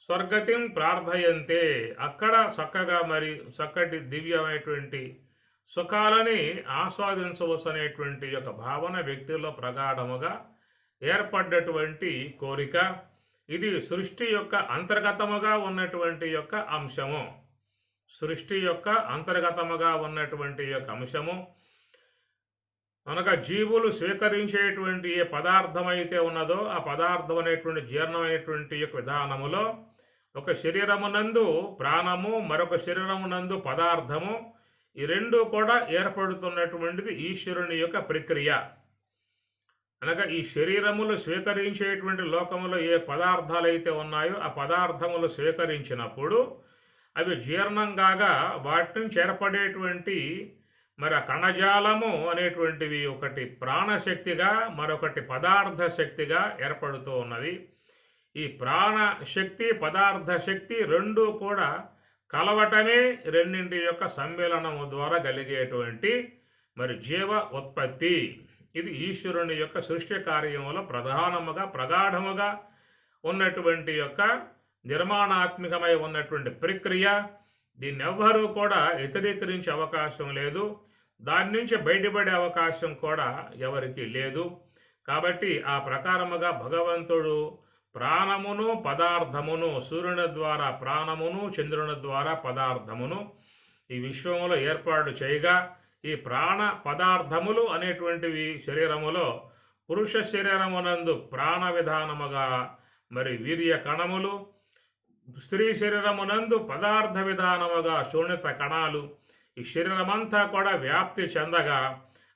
స్వర్గతిం ప్రార్థయంతే, అక్కడ చక్కగా మరి చక్కటి దివ్యమైనటువంటి సుఖాలని ఆస్వాదించవచ్చు అనేటువంటి యొక్క భావన వ్యక్తిలో ప్రగాఢముగా ఏర్పడ్డటువంటి కోరిక. ఇది సృష్టి యొక్క అంతర్గతముగా ఉన్నటువంటి యొక్క అంశము, సృష్టి యొక్క అంతర్గతముగా ఉన్నటువంటి యొక్క అంశము. అనగా జీవులు స్వీకరించేటువంటి ఏ పదార్థం అయితే ఉన్నదో ఆ పదార్థం అనేటువంటి జీర్ణమైనటువంటి యొక్క విధానములో ఒక శరీరమునందు ప్రాణము, మరొక శరీరమునందు పదార్థము, ఈ రెండు కూడా ఏర్పడుతున్నటువంటిది ఈశ్వరుని యొక్క ప్రక్రియ. అనగా ఈ శరీరములు స్వీకరించేటువంటి లోకములో ఏ పదార్థాలు అయితే ఉన్నాయో ఆ పదార్థములు స్వీకరించినప్పుడు అవి జీర్ణం కాగా వాటి నుంచి ఏర్పడేటువంటి మరి ఆ కణజాలము అనేటువంటివి ఒకటి ప్రాణశక్తిగా, మరొకటి పదార్థ శక్తిగా ఏర్పడుతూ ఉన్నది. ఈ ప్రాణశక్తి, పదార్థ శక్తి రెండు కూడా కలవటమే రెండింటి యొక్క సమ్మేళనము ద్వారా కలిగేటువంటి మరి జీవ ఉత్పత్తి. ఇది ఈశ్వరుని యొక్క సృష్టి కార్యములో ప్రధానముగా, ప్రగాఢముగా ఉన్నటువంటి యొక్క నిర్మాణాత్మకమై ఉన్నటువంటి ప్రక్రియ. దీన్ని ఎవ్వరూ కూడా వ్యతిరేకరించే అవకాశం లేదు, దాని నుంచి బయటపడే అవకాశం కూడా ఎవరికి లేదు. కాబట్టి ఆ ప్రకారముగా భగవంతుడు ప్రాణమును, పదార్థమును, సూర్యుని ద్వారా ప్రాణమును, చంద్రుని ద్వారా పదార్థమును ఈ విశ్వములో ఏర్పాటు చేయగా, ఈ ప్రాణ పదార్థములు అనేటువంటివి శరీరములో పురుష శరీరమునందు ప్రాణ విధానముగా మరి వీర్య కణములు, స్త్రీ శరీరమునందు పదార్థ విధానముగా శూన్యత కణాలు, ఈ శరీరమంతా కూడా వ్యాప్తి చెందగా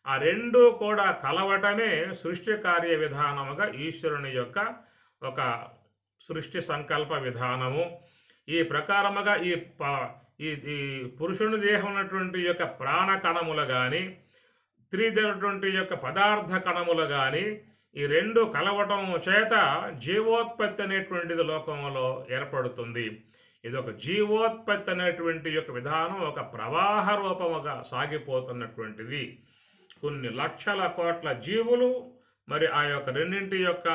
ఆ రెండు కూడా కలవటమే సృష్టి కార్య విధానముగా ఈశ్వరుని యొక్క ఒక సృష్టి సంకల్ప విధానము. ఈ ప్రకారముగా ఈ పురుషుని దేహం ఉన్నటువంటి యొక్క ప్రాణ కణములు కానీ, స్త్రీ దేహటువంటి యొక్క పదార్థ కణములు కానీ ఈ రెండు కలవటం చేత జీవోత్పత్తి అనేటువంటిది లోకంలో ఏర్పడుతుంది. ఇది ఒక జీవోత్పత్తి అనేటువంటి యొక్క విధానం ఒక ప్రవాహ రూపముగా సాగిపోతున్నటువంటిది. కొన్ని లక్షల కోట్ల జీవులు మరి ఆ యొక్క రెండింటి యొక్క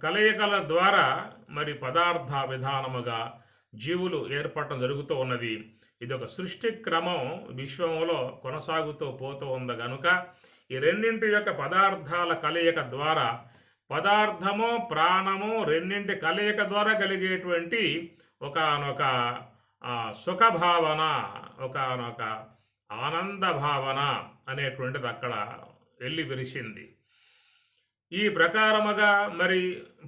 కలయికల ద్వారా మరి పదార్థ విధానముగా జీవులు ఏర్పడటం జరుగుతూ ఉన్నది. ఇది ఒక సృష్టి క్రమం విశ్వంలో కొనసాగుతూ పోతూ ఉంది కనుక ఈ రెండింటి యొక్క పదార్థాల కలయిక ద్వారా, పదార్థము ప్రాణము రెండింటి కలయిక ద్వారా కలిగేటువంటి ఒకానొక సుఖభావన, ఒకానొక ఆనంద భావన అనేటువంటిది అక్కడ వెళ్ళి విరిసింది. ఈ ప్రకారముగా మరి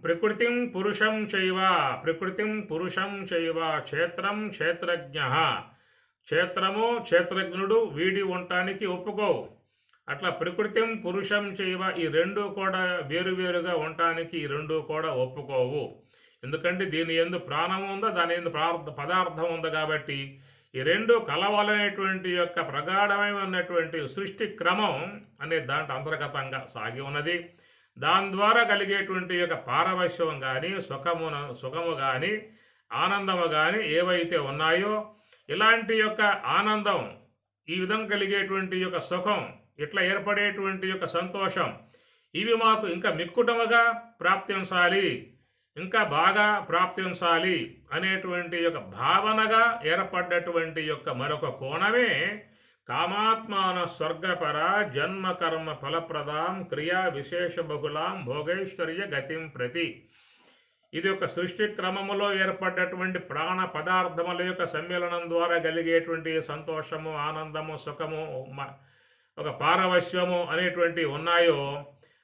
ప్రకృతిం పురుషం చైవ, ప్రకృతిం పురుషం చైవ క్షేత్రం క్షేత్రజ్ఞ, క్షేత్రము క్షేత్రజ్ఞుడు వీడి ఉండటానికి ఒప్పుకోవు. అట్లా ప్రకృతిం పురుషం చైవ ఈ రెండు కూడా వేరువేరుగా ఉండటానికి ఈ రెండు కూడా ఒప్పుకోవు. ఎందుకంటే దీని యందు ప్రాణం ఉందో, దాని యందు పదార్థం ఉంది కాబట్టి ఈ రెండు కలవాలనేటువంటి యొక్క ప్రగాఢమైనటువంటి సృష్టి క్రమం అనే దాంట్లో అంతర్గతంగా సాగి ఉన్నది. దాని ద్వారా కలిగేటువంటి యొక్క పారవశ్యం కానీ, సుఖము కానీ, ఆనందము కానీ ఏవైతే ఉన్నాయో ఇలాంటి యొక్క ఆనందం, ఈ విధంగా కలిగేటువంటి యొక్క సుఖం, ఇట్లా ఏర్పడేటువంటి యొక్క సంతోషం, ఇవి మాకు ఇంకా మిక్కుటముగా ప్రాప్తించాలి, ఇంకా బాగా ప్రాప్తించాలి అనేటువంటి యొక్క భావనగా ఏర్పడ్డటువంటి యొక్క మరొక కోణమే కామాత్మాన స్వర్గపర జన్మ కర్మ ఫలప్రదాం క్రియా విశేష బహుళాం భోగైశ్వర్య గతిం ప్రతి. ఇది ఒక సృష్టి క్రమములో ఏర్పడ్డటువంటి ప్రాణ పదార్థముల యొక్క సమ్మేళనం ద్వారా కలిగేటువంటి సంతోషము, ఆనందము, సుఖము, ఒక పారవశ్యము అనేటువంటి ఉన్నాయో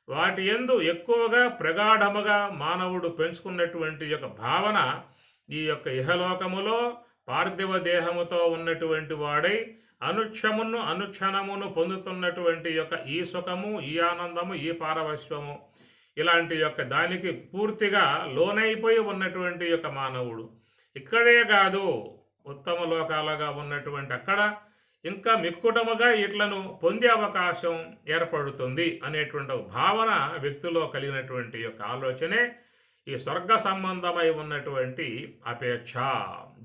వాటి యందు ఎక్కువగా ప్రగాఢముగా మానవుడు పెంచుకున్నటువంటి యొక్క భావన ఈ యొక్క ఇహలోకములో పార్థివ దేహముతో ఉన్నటువంటి వాడై అనుక్షణమును పొందుతున్నటువంటి యొక్క ఈ సుఖము, ఈ ఆనందము, ఈ పారవశ్యము ఇలాంటి యొక్క దానికి పూర్తిగా లోనైపోయి ఉన్నటువంటి యొక్క మానవుడు ఇక్కడే కాదు ఉత్తమ లోకాలుగా ఉన్నటువంటి అక్కడ ఇంకా మిక్కుటముగా ఇట్లను పొందే అవకాశం ఏర్పడుతుంది అనేటువంటి భావన వ్యక్తిలో కలిగినటువంటి యొక్క ఆలోచనే ఈ స్వర్గ సంబంధమై ఉన్నటువంటి అపేక్ష.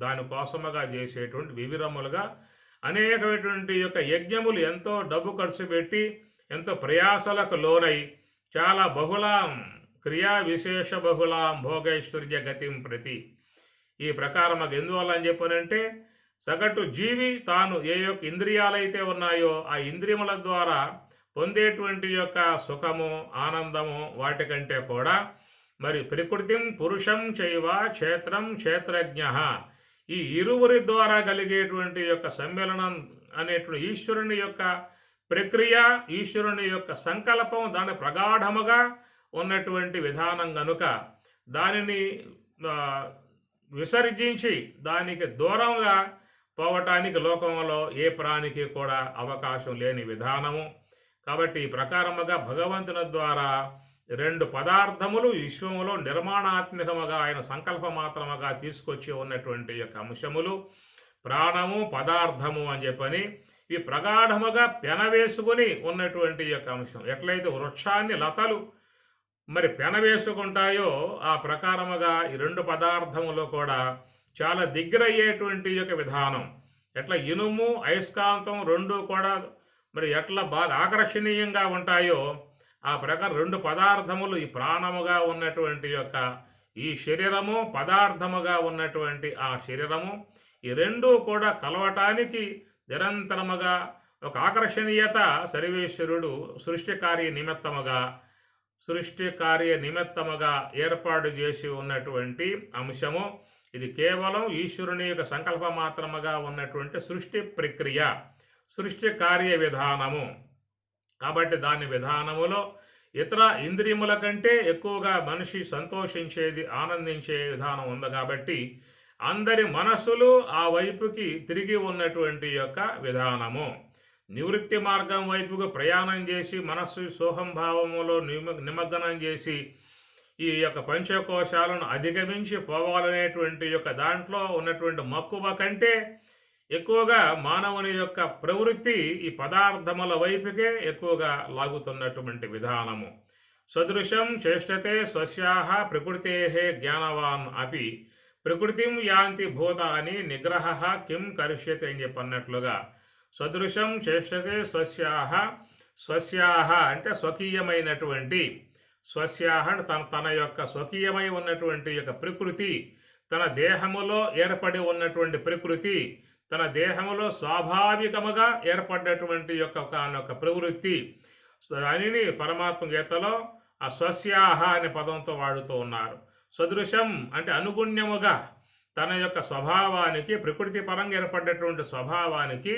దానికోసముగా చేసేటువంటి వివిరములుగా అనేకమైనటువంటి యొక్క యజ్ఞములు ఎంతో డబ్బు ఖర్చు పెట్టి ఎంతో ప్రయాసలకు లోనై చాలా బహుళాం క్రియా విశేష బహుళాం భోగైశ్వర్య గతిం ప్రతి. ఈ ప్రకారముగా ఎందువల్ల అని చెప్పనంటే సగటు జీవి తాను ఏ యొక్క ఇంద్రియాలైతే ఉన్నాయో ఆ ఇంద్రియముల ద్వారా పొందేటువంటి యొక్క సుఖము, ఆనందము వాటికంటే కూడా మరి ప్రకృతిం పురుషం చైవ క్షేత్రం క్షేత్రజ్ఞ ఈ ఇరువురి ద్వారా కలిగేటువంటి యొక్క సమ్మేళనం అనేటువంటి ఈశ్వరుని యొక్క ప్రక్రియ ఈశ్వరుని యొక్క సంకల్పం దాని ప్రగాఢముగా ఉన్నటువంటి విధానం గనుక దానిని విసర్జించి దానికి దూరంగా పోవటానికి లోకంలో ఏ ప్రాణికి కూడా అవకాశం లేని విధానము. కాబట్టి ఈ ప్రకారముగా భగవంతుని ద్వారా రెండు పదార్థములు విశ్వములో నిర్మాణాత్మకముగా ఆయన సంకల్పమాత్రముగా తీసుకొచ్చి ఉన్నటువంటి యొక్క అంశములు ప్రాణము పదార్థము అని చెప్పని ఈ ప్రగాఢముగా పెనవేసుకుని ఉన్నటువంటి యొక్క అంశం. ఎట్లయితే వృక్షాన్ని లతలు మరి పెనవేసుకుంటాయో ఆ ప్రకారముగా ఈ రెండు పదార్థములో కూడా చాలా దగ్గరయ్యేటువంటి యొక్క విధానం. ఎట్లా ఇనుము అయస్కాంతం రెండు కూడా మరి ఎట్లా బాగా ఆకర్షణీయంగా ఉంటాయో ఆ ప్రకారం రెండు పదార్థములు ఈ ప్రాణముగా ఉన్నటువంటి యొక్క ఈ శరీరము పదార్థముగా ఉన్నటువంటి ఆ శరీరము ఈ రెండు కూడా కలవటానికి నిరంతరముగా ఒక ఆకర్షణీయత సర్వేశ్వరుడు సృష్టి కార్య నిమిత్తముగా ఏర్పాటు చేసి ఉన్నటువంటి అంశము. ఇది కేవలం ఈశ్వరుని యొక్క సంకల్ప మాత్రముగా ఉన్నటువంటి సృష్టి ప్రక్రియ సృష్టి కార్య విధానము. కాబట్టి దాని విధానములో ఇతర ఇంద్రియముల కంటే ఎక్కువగా మనిషి సంతోషించేది ఆనందించే విధానం ఉంది. కాబట్టి అందరి మనస్సులు ఆ వైపుకి తిరిగి ఉన్నటువంటి యొక్క విధానము. నివృత్తి మార్గం వైపుకు ప్రయాణం చేసి మనస్సు సోహంభావములో నిమగ్నం చేసి ఈ యొక్క పంచకోశాలను అధిగమించి పోవాలనేటువంటి యొక్క దాంట్లో ఉన్నటువంటి మక్కువ కంటే ఎక్కువగా మానవుని యొక్క ప్రవృత్తి ఈ పదార్థముల వైపుకే ఎక్కువగా లాగుతున్నటువంటి విధానము. సదృశం చేష్టతే స్వస్యాహ ప్రకృతే జ్ఞానవాన్ అపి ప్రకృతిం యాంతి భూతాని నిగ్రహ కిం కరిష్యతే అని చెప్పన్నట్లుగా సదృశం చేష్టతే స్వస్యాహ అంటే స్వకీయమైనటువంటి స్వస్యాహ తన యొక్క స్వకీయమై ఉన్నటువంటి యొక్క ప్రకృతి తన దేహములో ఏర్పడి ఉన్నటువంటి ప్రకృతి తన దేహములో స్వాభావికముగా ఏర్పడినటువంటి యొక్క ప్రవృత్తి దానిని పరమాత్మ గీతలో ఆ స్వస్యాహ అనే పదంతో వాడుతూ ఉన్నారు. సదృశం అంటే అనుగుణ్యముగా తన యొక్క స్వభావానికి ప్రకృతి పరంగా ఏర్పడినటువంటి స్వభావానికి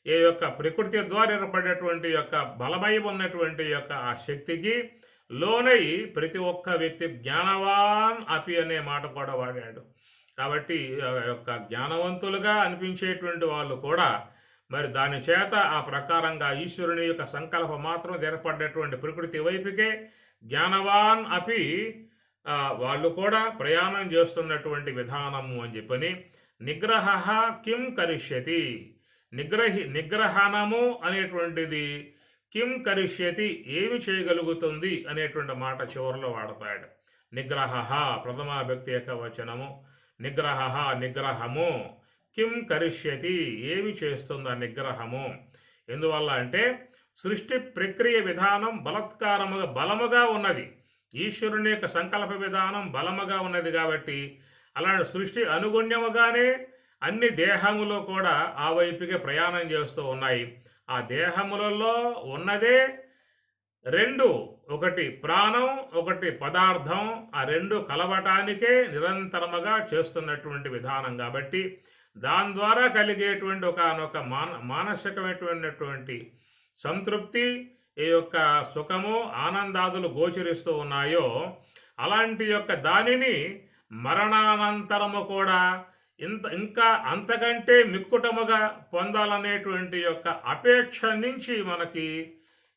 ఈ యొక్క ప్రకృతి ద్వారా ఏర్పడినటువంటి యొక్క బలమై ఉన్నటువంటి యొక్క ఆ శక్తికి లోనై ప్రతి ఒక్క వ్యక్తి జ్ఞానవాన్ అపి అనే మాట కూడా వాడాడు. కాబట్టి యొక్క జ్ఞానవంతులుగా అనిపించేటువంటి వాళ్ళు కూడా మరి దాని చేత ఆ ప్రకారంగా ఈశ్వరుని యొక్క సంకల్పం మాత్రం ఏర్పడినటువంటి ప్రకృతి వైపుకే జ్ఞానవాన్ అపి వాళ్ళు కూడా ప్రయాణం చేస్తున్నటువంటి విధానము అని చెప్పని నిగ్రహ కిం కరిష్యతి నిగ్రహణము అనేటువంటిది కిం కరిష్యతి ఏమి చేయగలుగుతుంది అనేటువంటి మాట చివరిలో వాడతాడు. నిగ్రహ ప్రథమ వ్యక్తి ఏకవచనము నిగ్రహము కిం కరిష్యతి ఏమి చేస్తుంది ఆ నిగ్రహము. ఎందువల్ల అంటే సృష్టి ప్రక్రియ విధానం బలముగా ఉన్నది. ఈశ్వరుని యొక్క సంకల్ప విధానం బలముగా ఉన్నది. కాబట్టి అలాంటి సృష్టి అనుగుణ్యముగానే అన్ని దేహములు కూడా ఆ వైపుకే ప్రయాణం చేస్తూ ఉన్నాయి. ఆ దేహములలో ఉన్నదే రెండు, ఒకటి ప్రాణం ఒకటి పదార్థం. ఆ రెండు కలవటానికే నిరంతరముగా చేస్తున్నటువంటి విధానం. కాబట్టి దాని ద్వారా కలిగేటువంటి ఒక మానసికమైనటువంటి సంతృప్తి ఈ యొక్క సుఖము ఆనందాదులు గోచరిస్తూ ఉన్నాయో అలాంటి యొక్క దానిని మరణానంతరము కూడా ఇంకా అంతకంటే మిక్కుటముగా పొందాలనేటువంటి యొక్క అపేక్ష నుంచి మనకి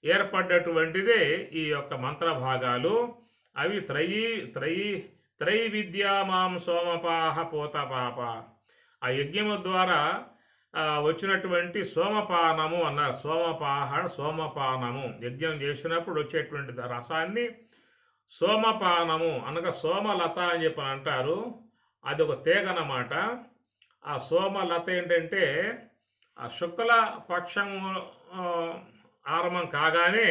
ఏర్పడ్డటువంటిదే ఈ యొక్క మంత్రభాగాలు. అవి త్రైవిద్యామాం సోమపాహ పోతపాప ఆ యజ్ఞము ద్వారా వచ్చినటువంటి సోమపానము అన్నారు. సోమపానము యజ్ఞం చేసినప్పుడు వచ్చేటువంటి రసాన్ని సోమపానము అనగా సోమలత అని చెప్పి అంటారు. అది ఒక తీగనమాట. ఆ సోమలత ఏంటంటే ఆ శుక్ల పక్షము ఆరంభం కాగానే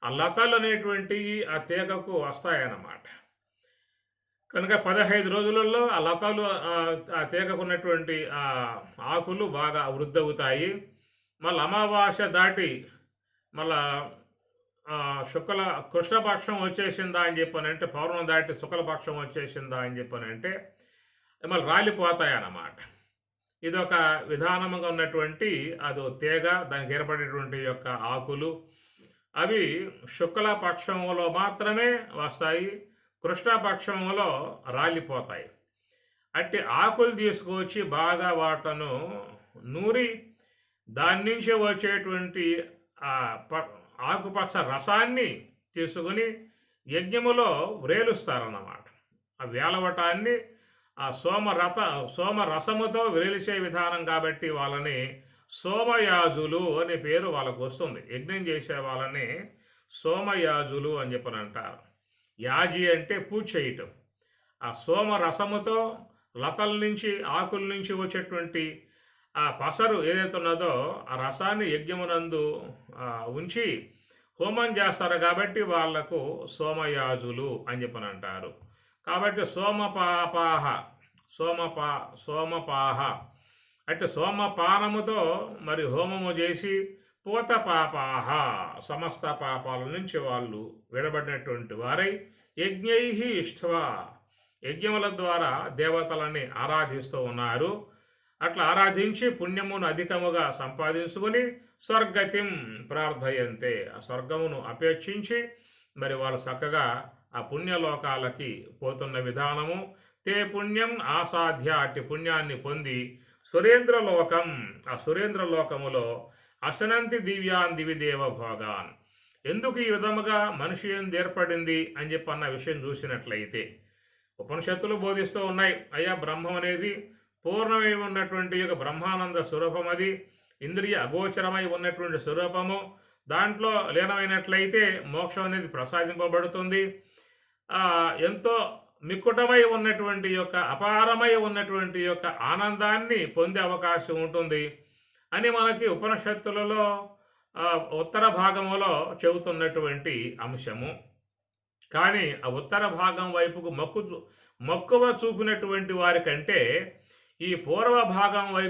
ఆ లతలు అనేటువంటివి ఆ తీగకు వస్తాయన్నమాట. కనుక 15 రోజులలో ఆ లతలు ఆ తీగకున్నటువంటి ఆకులు బాగా వృద్ధి అవుతాయి. మళ్ళీ అమావాస్య దాటి మళ్ళా కృష్ణపక్షం వచ్చేసిందా అని చెప్పనంటే పౌర్ణం దాటి శుక్లపక్షం వచ్చేసిందా అని చెప్పనంటే మళ్ళీ రాలిపోతాయి అన్నమాట. ఇదొక విధానముగా ఉన్నటువంటి అదో తీగ, దానికి ఏర్పడేటువంటి యొక్క ఆకులు. అవి శుక్ల పక్షంలో మాత్రమే వస్తాయి, కృష్ణ పక్షంలో రాలిపోతాయి. అట్టి ఆకులు తీసుకొచ్చి బాగా వాటను నూరి దాని నుంచి వచ్చేటువంటి ఆ ఆకుపచ్చ రసాన్ని తీసుకుని యజ్ఞములో వ్రేలుస్తారన్నమాట. ఆ వేలవటాన్ని ఆ సోమరసముతో వ్రేలిచే విధానం కాబట్టి వాళ్ళని సోమయాజులు అనే పేరు వాళ్ళకు వస్తుంది. యజ్ఞం చేసే వాళ్ళని సోమయాజులు అని చెప్పని అంటారు. యాజి అంటే పూజ చేయటం. ఆ సోమరసముతో లతల నుంచి ఆకుల నుంచి వచ్చేటువంటి ఆ పసరు ఏదైతే ఉన్నదో ఆ రసాన్ని యజ్ఞమునందు ఉంచి హోమం చేస్తారు కాబట్టి వాళ్లకు సోమయాజులు అని చెప్పని అంటారు. కాబట్టి సోమపాహ అంటే సోమపానముతో మరి హోమము చేసి పూత పాపాహ సమస్త పాపాల నుంచి వాళ్ళు విడబడినటువంటి వారై యజ్ఞై ఇష్ట్వా యజ్ఞముల ద్వారా దేవతలని ఆరాధిస్తూ ఉన్నారు. అట్లా ఆరాధించి పుణ్యమును అధికముగా సంపాదించుకొని స్వర్గతిం ప్రార్థయంతే ఆ స్వర్గమును అపేక్షించి మరి వాళ్ళు చక్కగా ఆ పుణ్యలోకాలకి పోతున్న విధానము. తే పుణ్యం ఆసాధ్య అట్టి పుణ్యాన్ని పొంది సురేంద్రలోకం ఆ సురేంద్రలోకములో అశనంతి దివ్యాన్ దివిదేవ భోగాన్. ఎందుకు ఈ విధముగా మనిషి ఎందు ఏర్పడింది అని చెప్పి అన్న విషయం చూసినట్లయితే ఉపనిషత్తులు బోధిస్తూ ఉన్నాయి. అయ్యా బ్రహ్మం అనేది పూర్ణమై ఉన్నటువంటి యొక్క బ్రహ్మానంద స్వరూపం, అది ఇంద్రియ అగోచరమై ఉన్నటువంటి స్వరూపము. దాంట్లో లీనమైనట్లయితే మోక్షం అనేది ప్రసాదింపబడుతుంది. ఎంతో మిక్కుటమై ఉన్నటువంటి యొక్క అపారమై ఉన్నటువంటి యొక్క ఆనందాన్ని పొందే అవకాశం ఉంటుంది అని మనకి ఉపనిషత్తులలో ఉత్తర భాగములో చెబుతున్నటువంటి అంశము. కానీ ఆ ఉత్తర భాగం వైపుకు మక్కువ చూపినటువంటి వారి కంటే ఈ పూర్వ భాగం వైపు